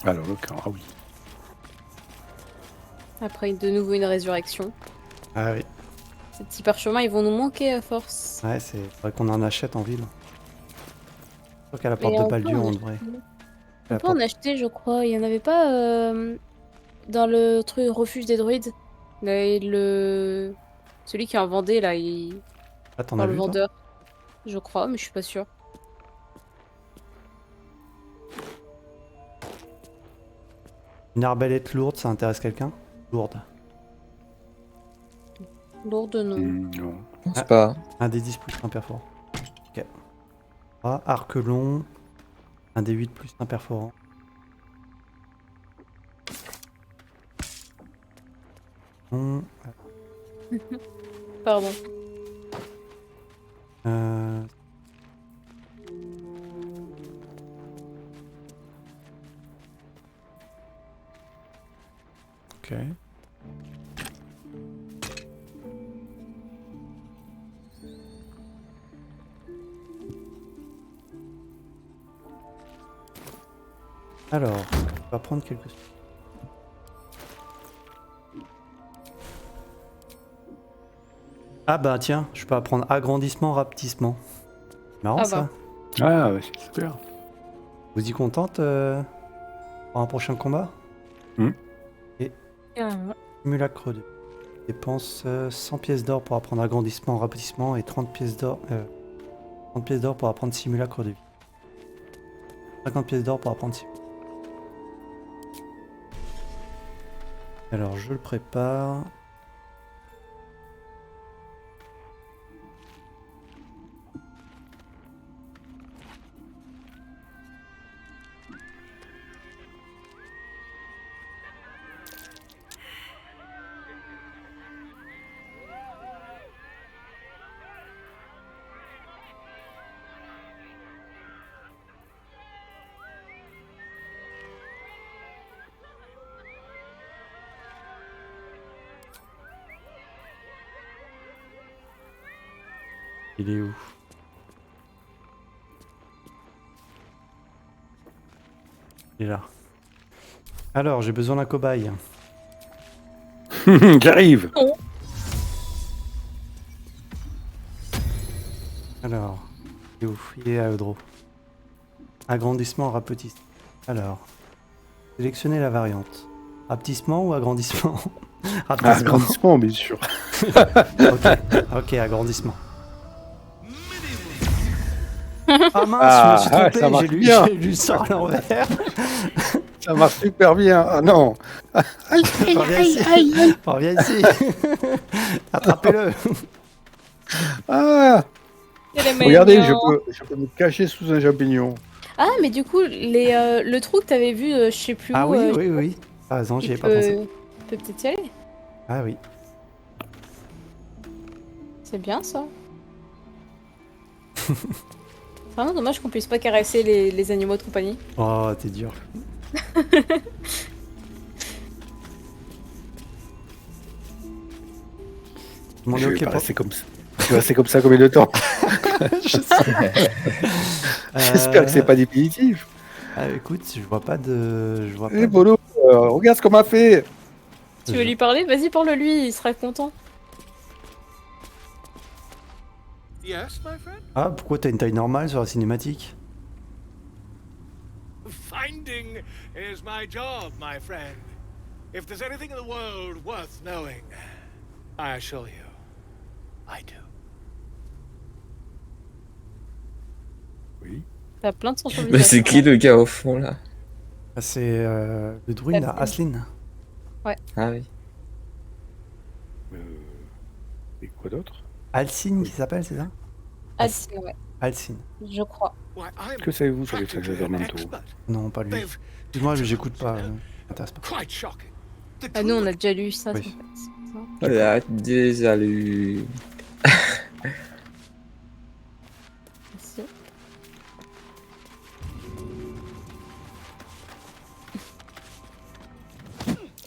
Speaker 4: Alors, le camp, ah oui.
Speaker 3: Après, de nouveau une résurrection.
Speaker 1: Ah oui.
Speaker 3: Ces petits parchemins, ils vont nous manquer à force.
Speaker 1: Ouais, c'est vrai qu'on en achète en ville. Je crois qu'à la porte
Speaker 3: Mais
Speaker 1: de
Speaker 3: en
Speaker 1: Baldur,
Speaker 3: vrai,
Speaker 1: on
Speaker 3: on
Speaker 1: devrait.
Speaker 3: On peut en acheter, je crois. Il y en avait pas dans le truc refuge des druides. Celui qui en vendait là,
Speaker 1: Ah, t'en
Speaker 3: dans
Speaker 1: as
Speaker 3: le
Speaker 1: vu, toi?
Speaker 3: vendeur. Je crois, mais je suis pas sûre.
Speaker 1: Une arbalète lourde, ça intéresse quelqu'un? Lourde.
Speaker 3: Lourde, non.
Speaker 4: Non.
Speaker 2: Je pense pas.
Speaker 1: Un des 10 plus un perforant. Ok. Ah, arc long. Un des 8 plus un perforant. Bon,
Speaker 3: Pardon.
Speaker 1: euh, Ok. Alors, on va prendre quelques... Ah bah tiens, je peux apprendre agrandissement, rapetissement. Marrant
Speaker 3: Ah
Speaker 1: ça.
Speaker 3: bah.
Speaker 4: Ah, ouais, c'est super.
Speaker 1: Vous y contente pour un prochain combat?
Speaker 3: Carrément.
Speaker 1: Simulacre de dépense 100 pièces d'or pour apprendre agrandissement, rapetissement et 30 pièces d'or 30 pièces d'or pour apprendre simulacre de vie. 50 pièces d'or pour apprendre simulacre. Alors je le prépare. Il est où? Il est là. Alors, j'ai besoin d'un cobaye.
Speaker 4: J'arrive.
Speaker 1: Alors, il est où? Il est à Eudro. Agrandissement, rapetissement. Alors, sélectionnez la variante. Rapetissement ou agrandissement?
Speaker 4: Ah,
Speaker 1: Rapetissement.
Speaker 4: agrandissement, bien sûr.
Speaker 1: Ok, agrandissement. Ah mince, je me
Speaker 4: Ah,
Speaker 1: suis
Speaker 4: ça
Speaker 1: trompé,
Speaker 4: marche
Speaker 1: j'ai lu,
Speaker 4: bien.
Speaker 1: j'ai lu ça à l'envers.
Speaker 4: Ça marche super bien. Ah non. Aïe,
Speaker 1: Reviens ici. Reviens ici. Attrapez-le.
Speaker 4: Ah,
Speaker 3: Il est
Speaker 4: regardez,
Speaker 3: mignon.
Speaker 4: je peux me cacher sous un champignon.
Speaker 3: Ah, mais du coup, le trou que t'avais vu, je sais plus
Speaker 1: Ah
Speaker 3: où.
Speaker 1: oui, oui, oui. T'as raison, j'y ai
Speaker 3: il
Speaker 1: pas pensé.
Speaker 3: peut peut-être y aller.
Speaker 1: Ah oui.
Speaker 3: C'est bien ça. C'est vraiment dommage qu'on puisse pas caresser les animaux de compagnie.
Speaker 1: Oh, t'es dur. Mon
Speaker 4: Je vais
Speaker 1: ok
Speaker 4: pas
Speaker 1: pour...
Speaker 4: rester comme ça. Je vais rester comme ça combien de temps?
Speaker 1: Je sais.
Speaker 4: J'espère que c'est pas définitif.
Speaker 1: Ah, écoute, je vois pas de... Je vois
Speaker 4: Eh
Speaker 1: pas
Speaker 4: Bolo, regarde ce qu'on m'a fait.
Speaker 3: Tu veux lui parler? Vas-y, parle-lui, il sera content.
Speaker 6: Yes, my friend?
Speaker 1: Ah, pourquoi t'as une taille normale sur la cinématique?
Speaker 6: Finding is my job, my friend. If there's anything in the world worth knowing, I assure you, I do.
Speaker 4: Oui.
Speaker 3: T'as plein de sensualisation.
Speaker 2: Mais c'est qui le gars au fond là?
Speaker 1: Ah, c'est le druide, là, Aslin.
Speaker 2: Ah oui.
Speaker 4: Et quoi d'autre?
Speaker 1: Alcine qui s'appelle, c'est ça?
Speaker 3: Ah, si, ouais,
Speaker 1: Alcine.
Speaker 3: je crois.
Speaker 6: Why, I'm
Speaker 4: Que savez-vous sur les
Speaker 6: practically
Speaker 4: chasseurs
Speaker 6: an
Speaker 4: manteaux?
Speaker 6: expert.
Speaker 1: Non, pas lui.
Speaker 6: They've
Speaker 1: Excuse-moi,
Speaker 6: captured
Speaker 1: j'écoute pas.
Speaker 6: monsters
Speaker 1: Ça m'intéresse pas.
Speaker 6: quite shocking. The
Speaker 3: Ah, nous, on a
Speaker 6: druid
Speaker 3: déjà lu ça,
Speaker 1: Oui.
Speaker 3: en fait. C'est ça.
Speaker 2: Voilà, déjà lu.
Speaker 3: Merci.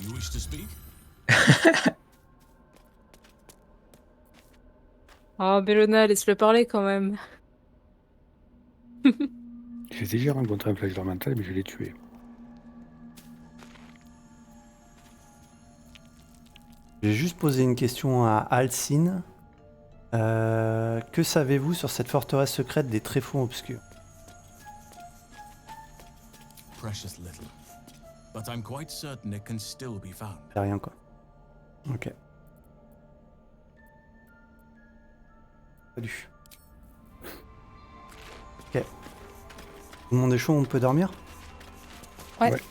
Speaker 6: You wish to speak?
Speaker 3: Ah, Bellona, laisse-le parler quand même.
Speaker 4: J'ai déjà rencontré un flagelleur mental, mais je l'ai tué.
Speaker 1: J'ai juste posé une question à Alcine. Que savez-vous sur cette forteresse secrète des tréfonds obscurs?
Speaker 7: precious little, but I'm quite certain it can still be found.
Speaker 1: Y'a rien quoi. Ok. Salut. Ok. Tout le monde est chaud, on peut dormir?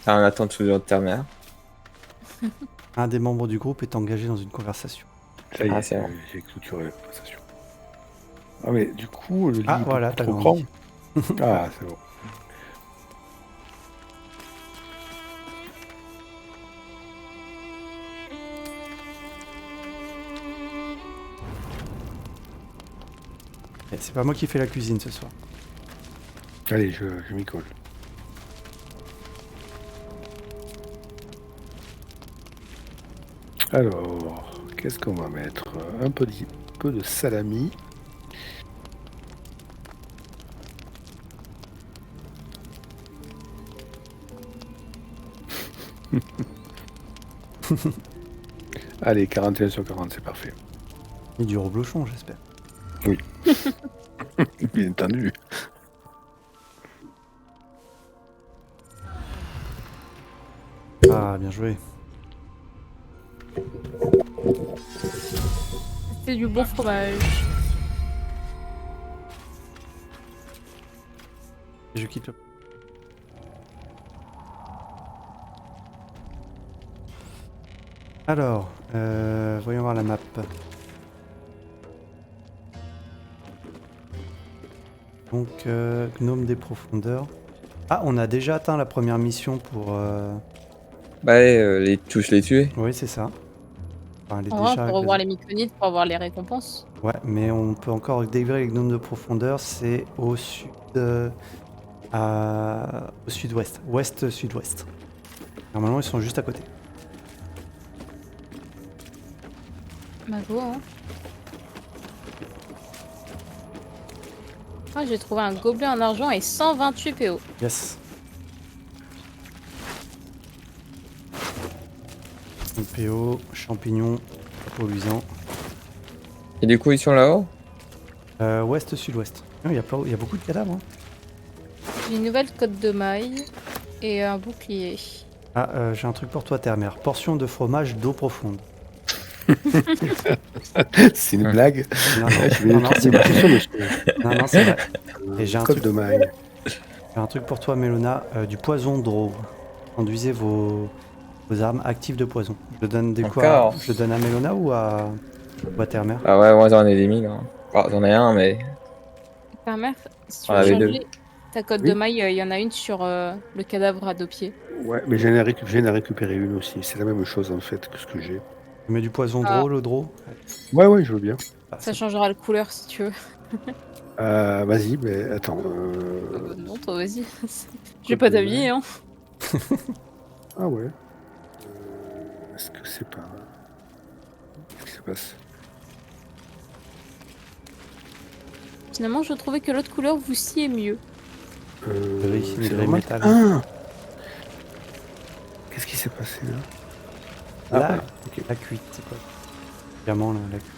Speaker 2: Ça, on attend toujours de terminer.
Speaker 1: Un des membres du groupe est engagé dans une conversation.
Speaker 4: Ça y
Speaker 2: Ah,
Speaker 4: est,
Speaker 2: c'est bon.
Speaker 4: j'ai clôturé la conversation. Ah mais du coup, le lit
Speaker 1: Ah
Speaker 4: est
Speaker 1: voilà,
Speaker 4: beaucoup
Speaker 1: t'as
Speaker 4: trop
Speaker 1: grandi.
Speaker 4: grand. Ah, c'est bon.
Speaker 1: Eh, c'est pas moi qui fais la cuisine ce soir.
Speaker 4: Allez, je m'y colle. Alors, qu'est-ce qu'on va mettre? Un peu de salami. Allez, 41 sur 40, c'est parfait.
Speaker 1: Et du reblochon, j'espère.
Speaker 4: Bien entendu.
Speaker 1: Ah, bien joué.
Speaker 3: C'est du bon fromage.
Speaker 1: Je quitte le... Alors, voyons voir la map. Donc, gnome des profondeurs. Ah, on a déjà atteint la première mission pour...
Speaker 2: Bah, les touches les tuer.
Speaker 1: Oui, c'est ça. Enfin, elle est
Speaker 3: En vrai,
Speaker 1: déjà
Speaker 3: on peut
Speaker 1: avec
Speaker 3: revoir
Speaker 1: les-
Speaker 3: les myconides pour avoir les récompenses.
Speaker 1: Ouais, mais on peut encore délivrer les gnomes de profondeur, c'est au sud... au sud-ouest. Ouest-sud-ouest. Normalement, ils sont juste à côté.
Speaker 3: Bah go, hein. Ah, j'ai trouvé un gobelet en argent et 128 PO.
Speaker 1: Yes. Un PO, champignons, chapeau luisant.
Speaker 2: Et du coup, ils sont là-haut?
Speaker 1: Ouest-sud-ouest. Il y a beaucoup de cadavres. Hein.
Speaker 3: J'ai une nouvelle côte de maille et un bouclier.
Speaker 1: Ah, j'ai un truc pour toi, terre-mère. Portion de fromage d'eau profonde.
Speaker 4: C'est une blague.
Speaker 1: Non,
Speaker 4: Je vais
Speaker 1: non, non, c'est vrai. Non, c'est vrai. Et j'ai un
Speaker 4: Code
Speaker 1: truc,
Speaker 4: de maille.
Speaker 1: j'ai un truc pour toi, Mélona. Du poison draw. Conduisez vos armes actives de poison. Je le donne des quoi?
Speaker 2: Encore.
Speaker 1: Je le donne à Mélona ou à terre-mère?
Speaker 2: Ah ouais, moi j'en ai des mille. Hein. Oh, j'en ai un, mais.
Speaker 3: Ta mère, si tu
Speaker 2: Ah,
Speaker 3: veux
Speaker 2: les deux.
Speaker 3: changer ta côte
Speaker 4: Oui.
Speaker 3: de maille, il y en a une sur le cadavre à 2 pieds.
Speaker 4: Ouais, mais j'en ai récupéré une aussi. C'est la même chose en fait que ce que j'ai.
Speaker 1: Tu mets du poison
Speaker 3: Ah.
Speaker 1: draw, le draw?
Speaker 4: Ouais, je veux bien.
Speaker 1: Ah,
Speaker 3: Ça
Speaker 1: c'est-
Speaker 3: changera la couleur si tu veux.
Speaker 4: Vas-y, mais attends.
Speaker 3: Non, toi vas-y. Je vais pas t'habiller, hein.
Speaker 4: Ah ouais. Est-ce que c'est pas. Qu'est-ce qui se passe?
Speaker 3: Finalement, je trouvais que l'autre couleur vous sied mieux.
Speaker 1: Gris,
Speaker 4: c'est
Speaker 1: gris
Speaker 4: normal.
Speaker 1: métal.
Speaker 4: Ah Qu'est-ce qui s'est passé là?
Speaker 1: Là,
Speaker 4: Ah, ouais, ok.
Speaker 1: la cuite, c'est quoi? Diamant, là, la cuite.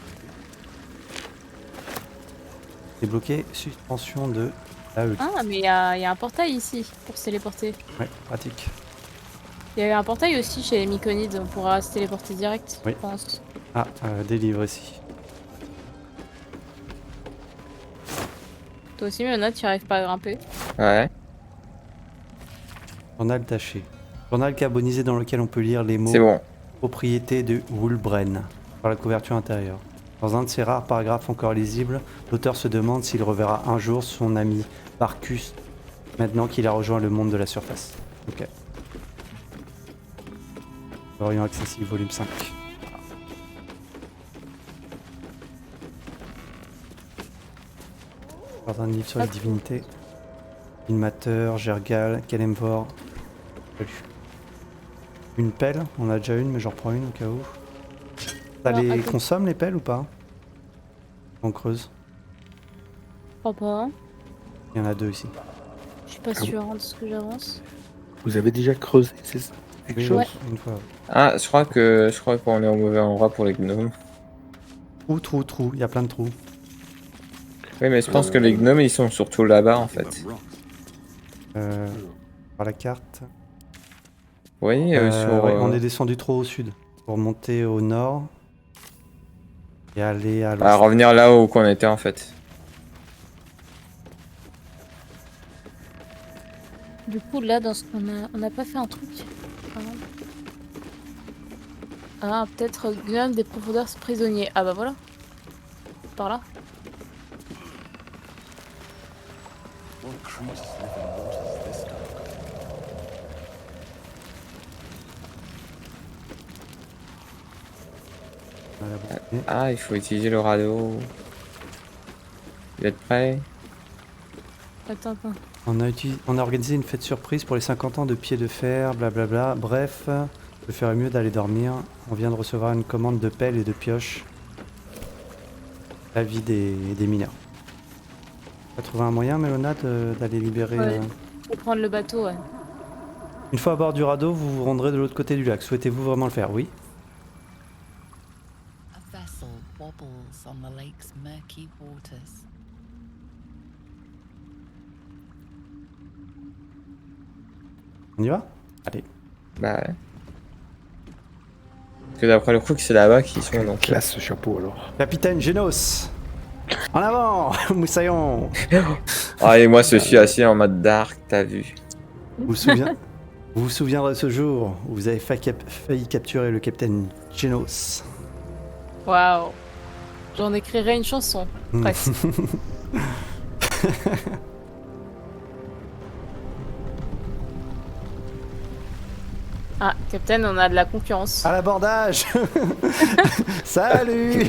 Speaker 1: Débloquer suspension de AE.
Speaker 3: Ah, mais il y a un portail ici pour se téléporter.
Speaker 1: Ouais, pratique.
Speaker 3: Il y a un portail aussi chez les myconides, on pourra se téléporter direct,
Speaker 1: Oui.
Speaker 3: je pense.
Speaker 1: Ah, délivre ici.
Speaker 3: Toi aussi, Mélona, tu arrives pas à grimper.
Speaker 2: Ouais.
Speaker 1: Journal taché. Journal carbonisé dans lequel on peut lire les mots
Speaker 2: C'est bon.
Speaker 1: propriété de Woolbren par la couverture intérieure. Dans un de ces rares paragraphes encore lisibles, l'auteur se demande s'il reverra un jour son ami Barcus maintenant qu'il a rejoint le monde de la surface. Ok. Orient accessible, volume 5. Dans un livre sur les divinités. Ilmater, Gergal, Kalemvor. Salut. Une pelle, on a déjà une, mais j'en reprends une au cas où. Ça
Speaker 3: Alors,
Speaker 1: les
Speaker 3: attends.
Speaker 1: consomme les pelles ou pas? On creuse.
Speaker 3: Je crois pas, hein.
Speaker 1: Il y en a deux ici.
Speaker 3: Je suis pas sûre hein, de ce que j'avance.
Speaker 4: Vous avez déjà creusé quelque
Speaker 1: Oui,
Speaker 4: chose?
Speaker 3: Ouais.
Speaker 1: une fois.
Speaker 2: Ah, je crois qu'on est au mauvais endroit pour les gnomes.
Speaker 1: Trou, il y a plein de trous.
Speaker 2: Oui, mais je pense que les gnomes ils sont surtout là-bas en fait.
Speaker 1: Euh, Voir la carte.
Speaker 2: Oui, sur.
Speaker 1: Ouais, on est descendu trop au sud. Pour monter au nord. Et aller à l'ouest.
Speaker 2: À revenir là où qu'on était en fait.
Speaker 3: Du coup, là, dans ce qu'on a... On n'a pas fait un truc. Ah, peut-être gnome des profondeurs prisonniers. Ah bah voilà. Par là.
Speaker 7: What creatures live in waters this dark?
Speaker 1: On va l'abandonner.
Speaker 2: Ah, il faut utiliser le radeau. Vous êtes prêts?
Speaker 3: Attends.
Speaker 1: On a organisé une fête surprise pour les 50 ans de Pied de Fer, blablabla. Bref, je ferais mieux d'aller dormir. On vient de recevoir une commande de pelle et de pioche. La vie des mineurs. Tu as trouvé un moyen, Mélona, d'aller libérer...
Speaker 3: Ouais. Faut prendre le bateau, ouais.
Speaker 1: Une fois à bord du radeau, vous vous rendrez de l'autre côté du lac. Souhaitez-vous vraiment le faire? Oui.
Speaker 5: A vessel wobbles on the lake's murky waters.
Speaker 1: On y va? Allez.
Speaker 2: Bah ouais. Parce que d'après le coup, c'est là-bas qu'ils sont donc.
Speaker 4: Classe ce chapeau alors.
Speaker 1: Capitaine Genos! En avant, Moussaillon!
Speaker 2: Ah, et moi, je suis assis en mode dark, t'as vu.
Speaker 1: Vous vous souviendrez de ce jour où vous avez failli capturer le capitaine Genos.
Speaker 3: Waouh. J'en écrirai une chanson. Presque. Ah, Captain, on a de la concurrence.
Speaker 1: À l'abordage! Salut!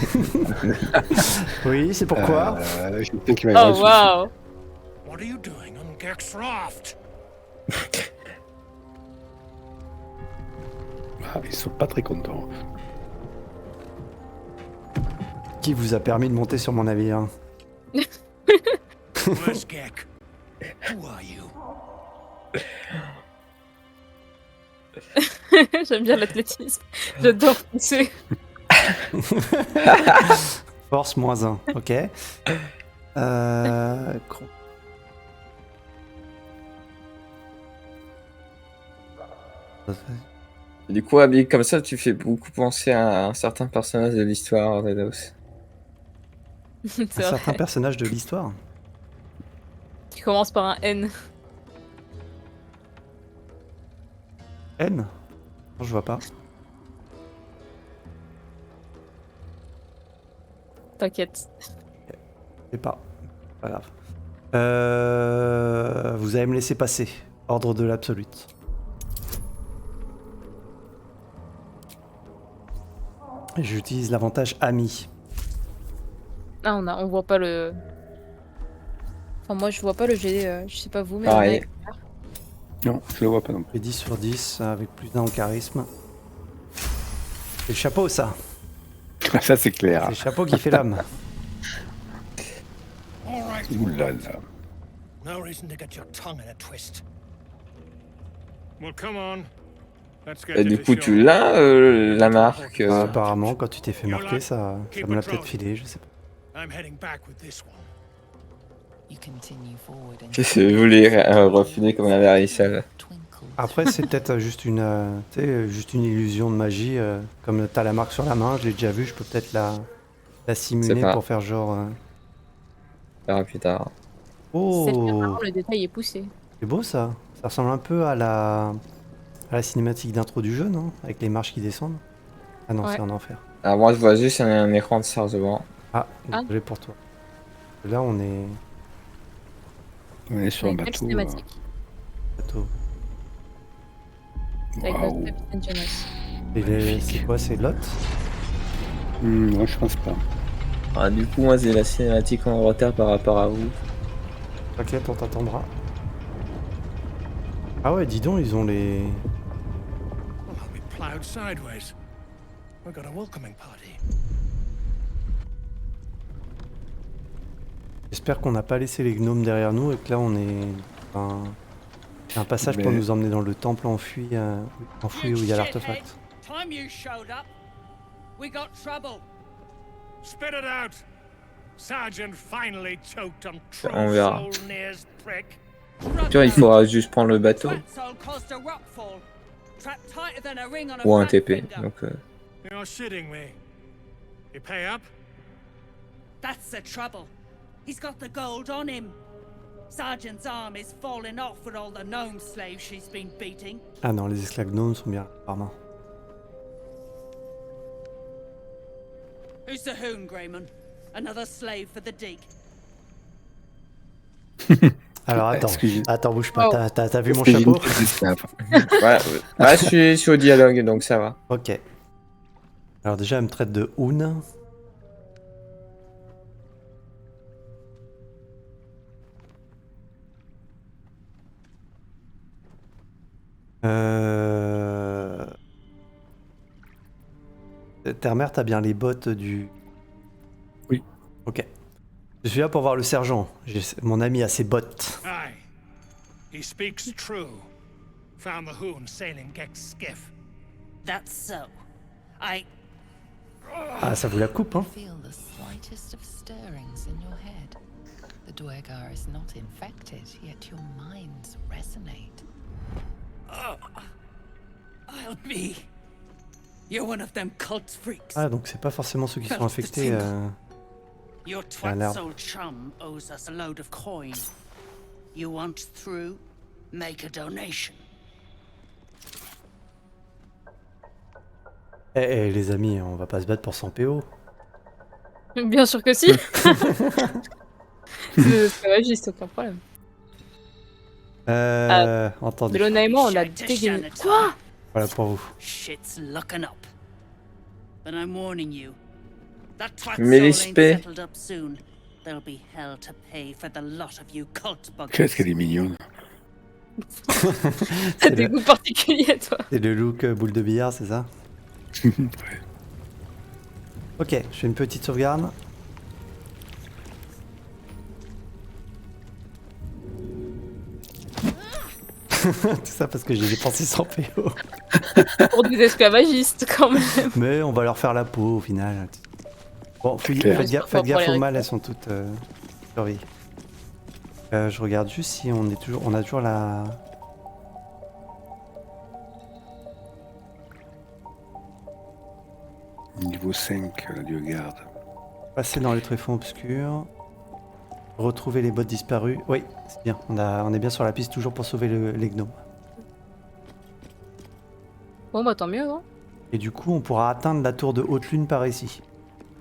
Speaker 1: Oui, c'est pourquoi?
Speaker 4: J'ai quelqu'un qui m'a
Speaker 3: Oh waouh.
Speaker 6: What are you doing on Gek's raft?
Speaker 4: Ah, ils sont pas très contents.
Speaker 1: Qui vous a permis de monter sur mon navire?
Speaker 6: Where's Gek? Who are you?
Speaker 3: J'aime bien l'athlétisme. J'adore pousser.
Speaker 1: Force -1, ok. Cro-
Speaker 2: Du coup, habillé comme ça, tu fais beaucoup penser à un certain personnage de l'histoire d'Edos.
Speaker 3: C'est
Speaker 1: Un certain
Speaker 3: vrai.
Speaker 1: personnage de l'histoire.
Speaker 3: Qui commence par un N.
Speaker 1: N? Non, je vois pas.
Speaker 3: T'inquiète.
Speaker 1: Je sais pas. Pas grave. Vous allez me laisser passer. Ordre de l'absolute. Et j'utilise l'avantage ami.
Speaker 3: Ah, on voit pas le... Enfin, moi, je vois pas le G, je sais pas vous, mais...
Speaker 2: Pareil.
Speaker 4: Non, je le vois pas non
Speaker 1: Et 10 sur 10 avec plus d'un en charisme. C'est le chapeau, ça.
Speaker 4: plus. Ça c'est clair.
Speaker 1: C'est le chapeau qui fait l'âme.
Speaker 6: All right.
Speaker 4: Ouh là là.
Speaker 6: No reason to get your tongue in a twist. Well, come on. Let's get
Speaker 2: Et
Speaker 6: to
Speaker 2: du
Speaker 6: the
Speaker 2: coup,
Speaker 6: shore.
Speaker 2: tu l'as, la marque
Speaker 1: Apparemment, quand tu t'es fait marquer, ça me l'a peut-être filé, je sais pas.
Speaker 6: I'm heading back with this one.
Speaker 5: You continue forward and
Speaker 2: Je voulais refiler comme la Varicelle.
Speaker 5: twinkles.
Speaker 1: Après, c'est peut-être juste tu sais, juste une illusion de magie. Comme t'as la marque sur la main, je l'ai déjà vu, je peux peut-être la simuler
Speaker 2: pas.
Speaker 1: pour faire genre.
Speaker 2: On verra plus tard.
Speaker 1: Oh,
Speaker 3: Apparemment, le détail est poussé.
Speaker 1: c'est beau ça. Ça ressemble un peu à la cinématique d'intro du jeu, non? Avec les marches qui descendent. Ah non,
Speaker 3: Ouais.
Speaker 1: c'est en enfer.
Speaker 2: Alors moi, je vois juste un écran de chargement.
Speaker 1: Ah,
Speaker 3: Ah.
Speaker 1: désolé pour toi. Là, on est
Speaker 4: On est sur un
Speaker 3: Avec quelle
Speaker 4: bateau.
Speaker 3: cinématique
Speaker 1: bateau.
Speaker 3: Avec
Speaker 4: Waouh.
Speaker 3: notre capitaine Jonas.
Speaker 1: Et c'est quoi? C'est Lot?
Speaker 4: Non, je pense pas.
Speaker 2: Ah, du coup, moi, c'est la cinématique en retard par rapport à vous.
Speaker 1: T'inquiète, on t'attendra. Ah ouais, dis donc, ils ont les.
Speaker 6: Well, I'll be plowed sideways. We've got a welcoming party.
Speaker 1: J'espère qu'on n'a pas laissé les gnomes derrière nous et que là on est un passage pour
Speaker 4: Mais-
Speaker 1: nous emmener dans le temple enfoui où il y a l'artefact.
Speaker 8: Time you showed up, we got trouble.
Speaker 6: Spit it out! Sergeant finally choked on
Speaker 2: On verra.
Speaker 6: Troll Near's prick.
Speaker 2: Tu vois, il faudra juste prendre le bateau ou un TP. Donc,
Speaker 6: You're shitting me. You pay up?
Speaker 8: That's the trouble. He's got the gold on him. Sergeant's arm is falling off with all the gnome slaves she's been beating.
Speaker 1: Ah non, les esclaves gnomes sont bien, apparemment.
Speaker 8: Who's the hoon, Grayman? Another slave for the Deke.
Speaker 1: Alors attends,
Speaker 4: Excuse-
Speaker 1: attends, bouge pas,
Speaker 3: Oh.
Speaker 1: t'as vu mon
Speaker 4: Parce que j'ai
Speaker 1: chapeau?
Speaker 4: une tête d'esclave.
Speaker 2: voilà. Ouais, je suis au dialogue, donc ça va.
Speaker 1: Ok. Alors déjà, elle me traite de Hoon. Terre-mère, t'as bien les bottes du...
Speaker 4: Oui.
Speaker 1: Ok. Je suis là pour voir le sergent. Mon ami a ses bottes.
Speaker 6: Aye. He speaks true. Found the Hoon sailing Gex skiff.
Speaker 8: That's so. I.
Speaker 1: Ah, ça vous la coupe, hein?
Speaker 5: Feel the slightest of stirrings in your head. The Duergar is not infected, yet your minds resonate.
Speaker 8: I'll be. You're one of them cult freaks.
Speaker 1: Ah, donc c'est pas forcément ceux qui sont infectés.
Speaker 8: Your
Speaker 1: alors.
Speaker 8: twat's old chum owes us a load of coin. You want through? Make a donation.
Speaker 1: Eh, les amis, on va pas se battre pour 100 PO.
Speaker 3: Bien sûr que si. C'est pas juste, aucun problème.
Speaker 1: Entendez.
Speaker 3: Bellona et moi, on a
Speaker 8: Shite to
Speaker 3: dégainé.
Speaker 8: Shanatar.
Speaker 3: Quoi?
Speaker 1: Voilà pour vous.
Speaker 8: Shit's looking up. But I'm warning you. That twat
Speaker 2: Mais les
Speaker 8: soul ain't
Speaker 2: spé.
Speaker 8: settled up soon. There'll be hell to pay for the lot of you cult buggers.
Speaker 4: Qu'est-ce qu'elle est mignonne.
Speaker 3: T'as des goûts particuliers, toi.
Speaker 1: C'est le look boule de billard, c'est ça?
Speaker 4: Ouais.
Speaker 1: Ok, je fais une petite sauvegarde. Tout ça parce que j'ai dépensé 100 PO.
Speaker 3: Pour des esclavagistes, quand même.
Speaker 1: Mais on va leur faire la peau au final. Bon,
Speaker 4: clair.
Speaker 1: faites gaffe
Speaker 3: Pour
Speaker 1: aux
Speaker 3: les
Speaker 1: mâles, elles sont toutes surveillées. Je regarde juste si on a toujours la...
Speaker 4: Niveau 5, la Duergarde.
Speaker 1: Passer dans les tréfonds obscurs. Retrouver les bottes disparues. Oui, c'est bien. On est bien sur la piste toujours pour sauver les gnomes.
Speaker 3: Bon, bah tant mieux, non?
Speaker 1: Et du coup, on pourra atteindre la tour de haute lune par ici.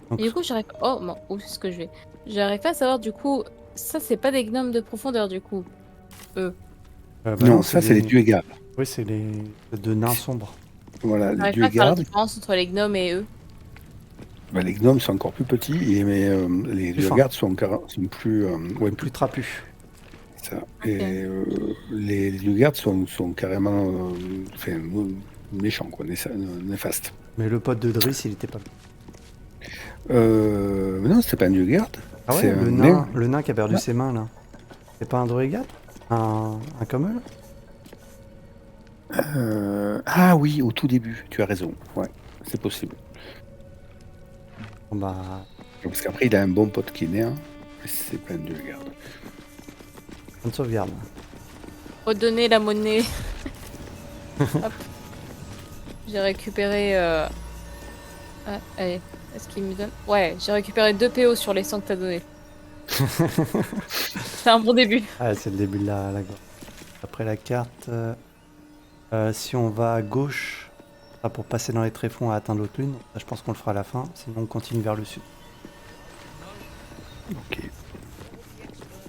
Speaker 1: Donc,
Speaker 3: Et du coup, j'arrive. Oh, non, où est-ce que je vais? J'arrive pas à savoir, du coup. Ça, c'est pas des gnomes de profondeur, du coup.
Speaker 1: bah
Speaker 4: Non, ça c'est les Duergardes.
Speaker 1: Oui, c'est les deux nains sombres.
Speaker 4: Voilà, les
Speaker 3: J'arrive pas à faire la
Speaker 4: Duergardes.
Speaker 3: différence entre les gnomes et eux.
Speaker 4: Bah, les gnomes sont encore plus petits, mais les
Speaker 1: Plus
Speaker 4: Duergardes sont plus, ouais, plus
Speaker 1: Plus trapus.
Speaker 4: ça. Et les Duergardes sont carrément enfin, méchants, quoi, néfastes.
Speaker 1: Mais le pote de Driss, il était pas...
Speaker 4: Mais non, c'était pas un Duergarde.
Speaker 1: Ah ouais,
Speaker 4: C'est
Speaker 1: le
Speaker 4: un
Speaker 1: nain,
Speaker 4: nain.
Speaker 1: le nain qui a perdu
Speaker 4: Ouais.
Speaker 1: ses mains, là. C'est pas un Druigad? Un comme eux, là?
Speaker 4: Ah oui, au tout début, tu as raison. Ouais, c'est possible.
Speaker 1: Bon, bah...
Speaker 4: Parce qu'après, il a un bon pote qui est né, hein, mais c'est pas un Duergarde.
Speaker 1: Bonne sauvegarde.
Speaker 3: Redonner la monnaie. Hop. J'ai récupéré. Ah, allez, est-ce qu'il me donne? Ouais, j'ai récupéré 2 PO sur les 100 que t'as donné. C'est un bon début.
Speaker 1: Ah, c'est le début de la guerre. Après la carte... si on va à gauche, ça pour passer dans les tréfonds et atteindre l'autre lune, ça, je pense qu'on le fera à la fin, sinon on continue vers le sud.
Speaker 4: Ok.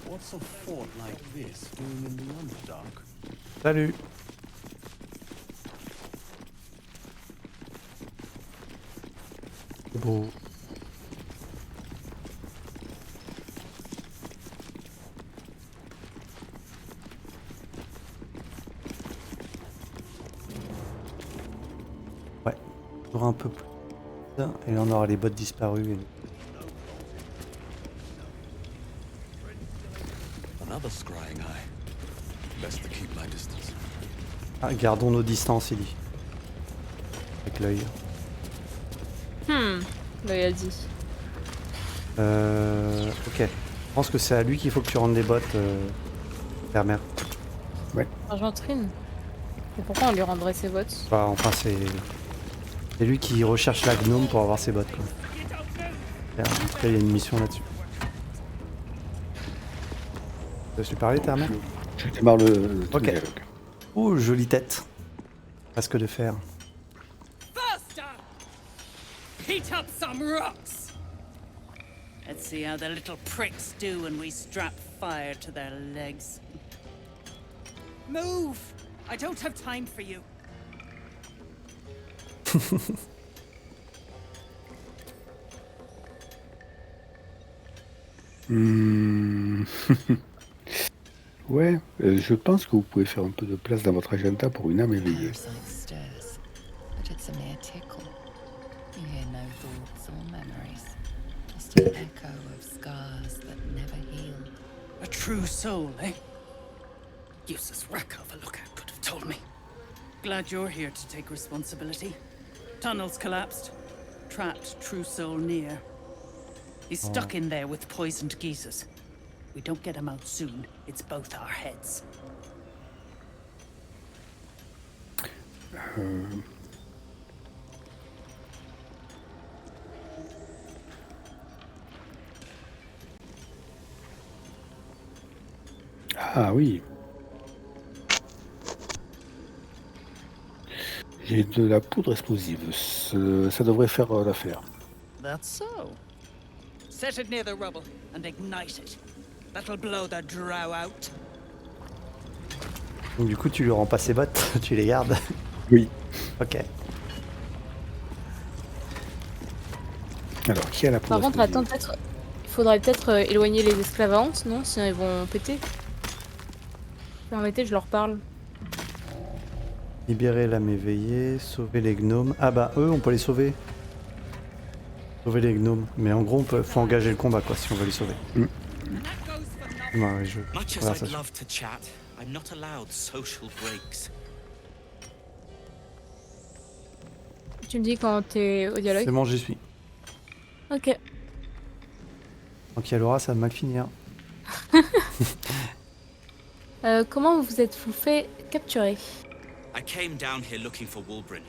Speaker 7: What's a fort like this doing in the Underdark?
Speaker 1: Salut! C'est beau. Ouais, toujours un peu plus. Et là on aura les bottes disparues.
Speaker 7: Another scrying eye. Best to keep my distance.
Speaker 1: Ah, gardons nos distances, il dit. Avec l'œil.
Speaker 3: Là, il a dit.
Speaker 1: Ok. Je pense que c'est à lui qu'il faut que tu rendes les bottes. Terre-mer.
Speaker 3: Argentrine. Et pourquoi on lui rendrait ses bottes?
Speaker 1: Bah, enfin, c'est lui qui recherche la gnome pour avoir ses bottes, quoi. En tout cas, il y a une mission là-dessus. Je suis parlé, Terre-mer?
Speaker 4: Je démarre le
Speaker 1: Ok.
Speaker 4: dialogue.
Speaker 1: Oh, jolie tête. Presque de fer.
Speaker 8: Faster! Heat up some rocks! Let's see how the little pricks do when we strap fire to their legs. Move! I don't have time for you.
Speaker 4: Ouais, je pense que vous pouvez faire un peu de place dans votre agenda pour une âme éveillée.
Speaker 5: Parasite stirs, but it's a mere tickle. You hear no thoughts or memories, just an echo of scars that never heal.
Speaker 8: A true soul, eh? Useless wreck of a lookout could have told me. Glad you're here to take responsibility. Tunnels collapsed. Trapped true soul near. He's stuck in there with poisoned geezers. We don't get him out soon, it's both our heads.
Speaker 4: Ah oui. J'ai de la poudre explosive. Ça devrait faire l'affaire.
Speaker 8: That's so. Set it near the rubble and ignite it. That'll blow the drow out.
Speaker 1: Donc, du coup, tu lui rends pas ses bottes, tu les gardes.
Speaker 4: Oui.
Speaker 1: Ok.
Speaker 4: Alors, qui a la poudre
Speaker 3: Par contre,
Speaker 4: explosive
Speaker 3: attends, peut-être. Il faudrait peut-être éloigner les esclaves à Hans, non? Sinon ils vont péter. Permettez, je leur parle.
Speaker 1: Libérer l'âme éveillée, sauver les gnomes. Ah bah, eux, on peut les sauver. Sauver les gnomes. Mais en gros, faut engager le combat, quoi, si on veut les sauver.
Speaker 8: And that goes for nothing.
Speaker 1: Ouais, je...
Speaker 7: Much as I'd
Speaker 1: conversation.
Speaker 7: love to chat, I'm not allowed social breaks.
Speaker 3: Tu me dis quand t'es au
Speaker 1: C'est
Speaker 3: dialogue?
Speaker 1: bon, j'y suis.
Speaker 3: Ok.
Speaker 1: Donc, il y a Laura, ça va mal finir.
Speaker 3: Comment vous êtes-vous fait capturer?
Speaker 7: I came down here looking for Wulbren.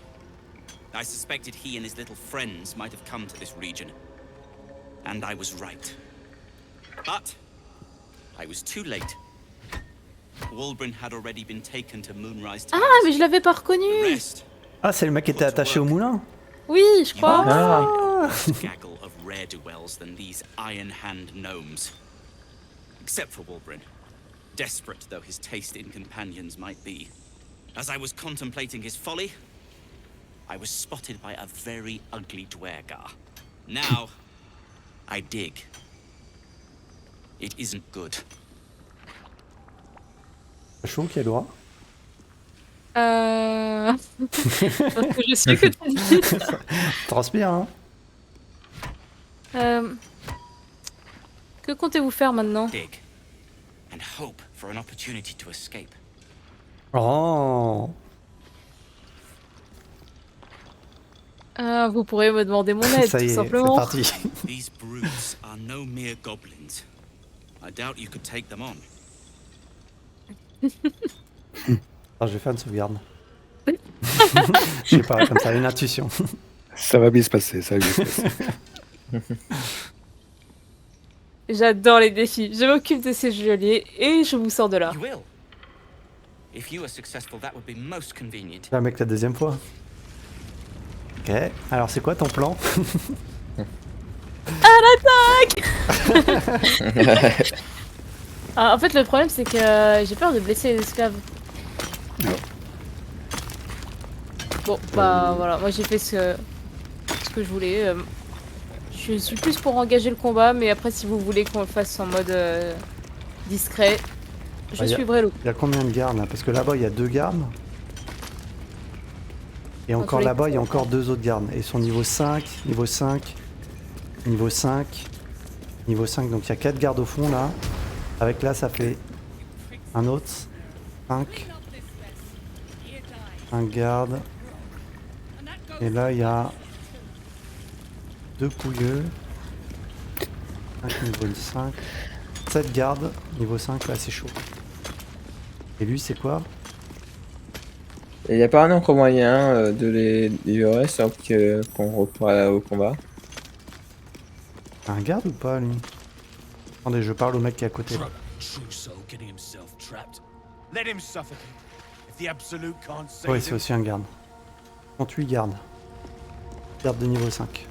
Speaker 7: I suspected he and his little friends might have come to this region. And I was right. But I was too late. Wulbren had already been taken to Moonrise Towers.
Speaker 3: Ah, mais je l'avais pas reconnu!
Speaker 7: The rest,
Speaker 1: Ah, c'est le mec qui était attaché au moulin?
Speaker 3: Oui, je crois.
Speaker 1: Ah
Speaker 7: gaggle of rare dwells than these Iron Hand gnomes. Except for Wulbren, desperate though his taste in companions might be. As I was contemplating his folly, I was spotted by a very ugly Dwergar. Now, I dig. It isn't good.
Speaker 1: C'est chaud, qui est Laura?
Speaker 3: Parce que je sais que tu dis.
Speaker 1: Transpire, hein?
Speaker 3: Que comptez-vous faire maintenant?
Speaker 7: Dig. And hope for an opportunity to escape.
Speaker 1: Oh!
Speaker 3: Vous pourrez me demander mon aide,
Speaker 1: Ça y
Speaker 3: tout
Speaker 1: est, c'est
Speaker 3: simplement.
Speaker 1: parti.
Speaker 7: These brutes are no mere goblins. I doubt you could take them on.
Speaker 1: Alors, je vais faire une sauvegarde. Je sais pas, comme ça, une intuition.
Speaker 4: Ça va bien se passer, ça va bien se passer.
Speaker 3: J'adore les défis. Je m'occupe de ces geôliers et je vous sors de là.
Speaker 7: You will. If you are successful, that would be most convenient.
Speaker 1: Là, mec, la deuxième fois. Ok, alors c'est quoi ton plan?
Speaker 3: Ah, en fait, le problème, c'est que j'ai peur de blesser les esclaves. Bon, bah voilà, moi j'ai fait ce que je voulais. Je suis plus pour engager le combat, mais après, si vous voulez qu'on le fasse en mode discret, je
Speaker 1: Ah,
Speaker 3: suivrai l'eau.
Speaker 1: Il y a combien de gardes là? Parce que là-bas, il y a 2 gardes. Et encore
Speaker 3: tous les
Speaker 1: là-bas, il y a
Speaker 3: cas,
Speaker 1: encore 2 autres gardes. Et ils sont niveau 5, niveau 5, niveau 5, niveau 5. Donc il y a 4 gardes au fond là. Avec là, ça fait un autre. 5. Un garde. Et là, il y a 2 pouilleux. 5 niveau 5. 7 gardes. Niveau 5, là, c'est chaud. Et lui, c'est quoi?
Speaker 2: Il n'y a pas un autre moyen de les livrer sans qu'on recourt au combat.
Speaker 1: Un garde ou pas, lui? Attendez, je parle au mec qui est à côté. Là.
Speaker 6: True soul getting himself trapped. Let him suffocate. If the Absolute can't save
Speaker 1: Oui,
Speaker 6: him.
Speaker 1: c'est aussi un garde. 38 gardes. Garde de niveau 5.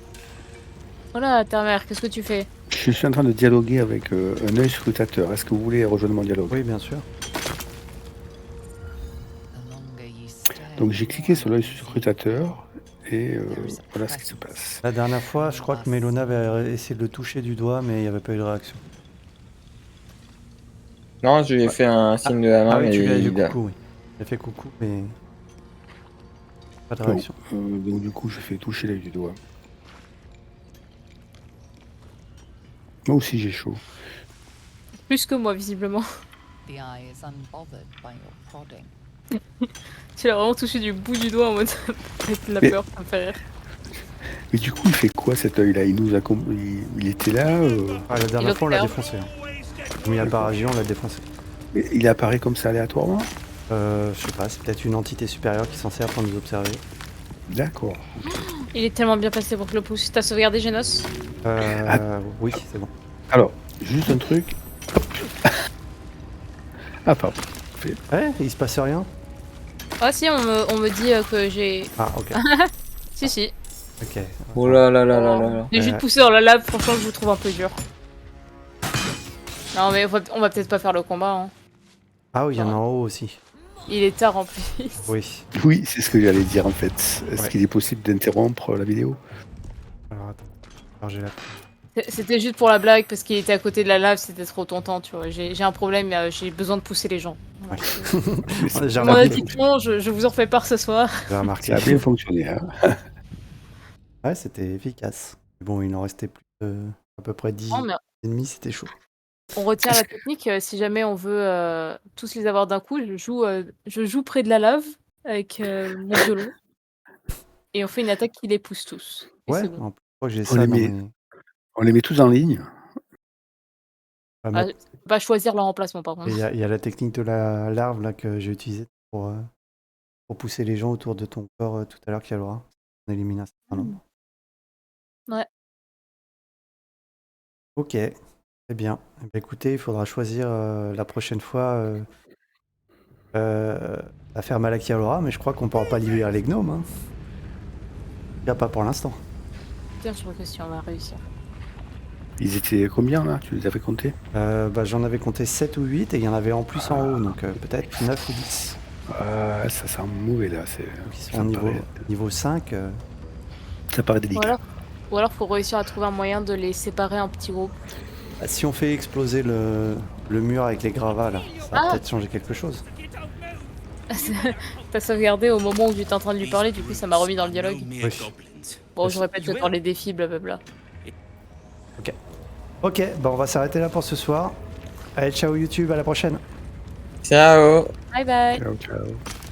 Speaker 3: Voilà, ta mère, qu'est-ce que tu fais?
Speaker 4: Je suis en train de dialoguer avec un œil scrutateur. Est-ce que vous voulez rejoindre mon dialogue?
Speaker 1: Oui, bien sûr.
Speaker 5: The longer you stay,
Speaker 4: Donc j'ai cliqué sur l'œil
Speaker 5: the more
Speaker 4: scrutateur et
Speaker 5: There's a
Speaker 4: voilà ce qui se
Speaker 5: presence.
Speaker 4: passe.
Speaker 1: La dernière fois, je crois que Mélona avait essayé de le toucher du doigt, mais il n'y avait pas eu de réaction.
Speaker 2: Non, je lui ai fait un signe de la main,
Speaker 1: Ah oui,
Speaker 2: mais
Speaker 1: tu lui as dit
Speaker 2: il a-
Speaker 1: coucou, oui. Il a fait coucou, mais... Pas de
Speaker 4: Bon,
Speaker 1: réaction.
Speaker 4: donc du coup je fais toucher l'œil du doigt. Moi aussi j'ai chaud.
Speaker 3: Plus que moi, visiblement.
Speaker 5: The eye is unbothered by your prodding.
Speaker 3: Tu l'as vraiment touché du bout du doigt en mode avec de la
Speaker 4: Mais-
Speaker 3: peur, ça me fait rire.
Speaker 4: Mais du coup il fait quoi cet œil là? Il nous a il était là
Speaker 1: Ah, la dernière fois, on l'a
Speaker 3: observe.
Speaker 1: défoncé. Hein. Comme il a pas réagi, on l'a défoncé.
Speaker 4: il apparaît comme ça aléatoirement?
Speaker 1: Je sais pas, c'est peut-être une entité supérieure qui s'en sert pour nous observer.
Speaker 4: D'accord.
Speaker 3: Il est tellement bien passé pour que je le pousse. T'as sauvegardé Genos?
Speaker 1: Oui, c'est bon.
Speaker 4: Alors, juste un truc. Hop. Ah pardon.
Speaker 1: Ouais, il se passe rien?
Speaker 3: Ah si, on me dit que j'ai...
Speaker 1: Ah, ok.
Speaker 3: Si, si.
Speaker 1: Ok.
Speaker 2: Oh là là là là là là.
Speaker 3: J'ai juste poussé dans la lave, franchement, je vous trouve un peu dur. Non, mais on va peut-être pas faire le combat. Hein.
Speaker 1: Ah oui, il y en a en haut aussi.
Speaker 3: Il est tard en plus.
Speaker 1: Oui.
Speaker 4: Oui, c'est ce que j'allais dire en fait. Est-ce
Speaker 1: Ouais.
Speaker 4: qu'il est possible d'interrompre la vidéo?
Speaker 1: Alors attends. Alors j'ai la...
Speaker 3: C'était juste pour la blague, parce qu'il était à côté de la lave, c'était trop tentant, tu vois. J'ai un problème, j'ai besoin de pousser les gens. Voilà.
Speaker 1: J'ai
Speaker 3: Mon
Speaker 1: remarqué.
Speaker 3: addiction, je vous en fais part ce soir.
Speaker 1: J'ai remarqué.
Speaker 4: Ça a bien fonctionné. Hein.
Speaker 1: Ouais, c'était efficace. Bon, il en restait plus à peu près 10
Speaker 3: Non, mais
Speaker 1: ennemis, c'était chaud.
Speaker 3: on retient la technique, si jamais on veut tous les avoir d'un coup, je joue près de la lave avec mon violon. Et on fait une attaque qui les pousse tous. Et
Speaker 1: Ouais,
Speaker 3: c'est bon.
Speaker 1: en plus, je crois que j'ai
Speaker 4: On
Speaker 1: ça
Speaker 4: les
Speaker 1: dans
Speaker 4: met-
Speaker 1: mes...
Speaker 4: On les met tous en ligne.
Speaker 1: Ah,
Speaker 3: Ah, on va choisir leur emplacement par contre.
Speaker 1: Il y a la technique de la larve là que j'ai utilisée pour pousser les gens autour de ton corps tout à l'heure, Kialora. On élimine un certain nombre.
Speaker 3: Ouais.
Speaker 1: Ok, très bien. Eh ben, écoutez, il faudra choisir la prochaine fois la ferme à la Kialora, mais je crois qu'on ne pourra pas livrer les gnomes. Hein. Il n'y a pas pour l'instant.
Speaker 3: Bien sûr que si on va réussir.
Speaker 4: Ils étaient combien là? Tu les avais comptés?
Speaker 1: J'en avais compté 7 ou 8 et il y en avait en plus en haut, donc peut-être 9 ou 10.
Speaker 4: Ça sent mauvais là.
Speaker 1: Ils
Speaker 4: Ça
Speaker 1: sont
Speaker 4: paraît-
Speaker 1: niveau 5.
Speaker 4: Ça paraît délicat.
Speaker 3: Ou alors faut réussir à trouver un moyen de les séparer en petits groupes.
Speaker 1: Si on fait exploser le mur avec les gravats, là, ça va
Speaker 3: Ah
Speaker 1: peut-être changer quelque chose.
Speaker 3: T'as sauvegardé au moment où j'étais en train de lui parler, du coup ça m'a remis dans le dialogue.
Speaker 1: Oui.
Speaker 3: Bon, je répète, j'attends les défis, blablabla.
Speaker 1: Ok, bah on va s'arrêter là pour ce soir. Allez, ciao YouTube, à la prochaine.
Speaker 2: Ciao.
Speaker 3: Bye bye.
Speaker 4: Ciao, ciao.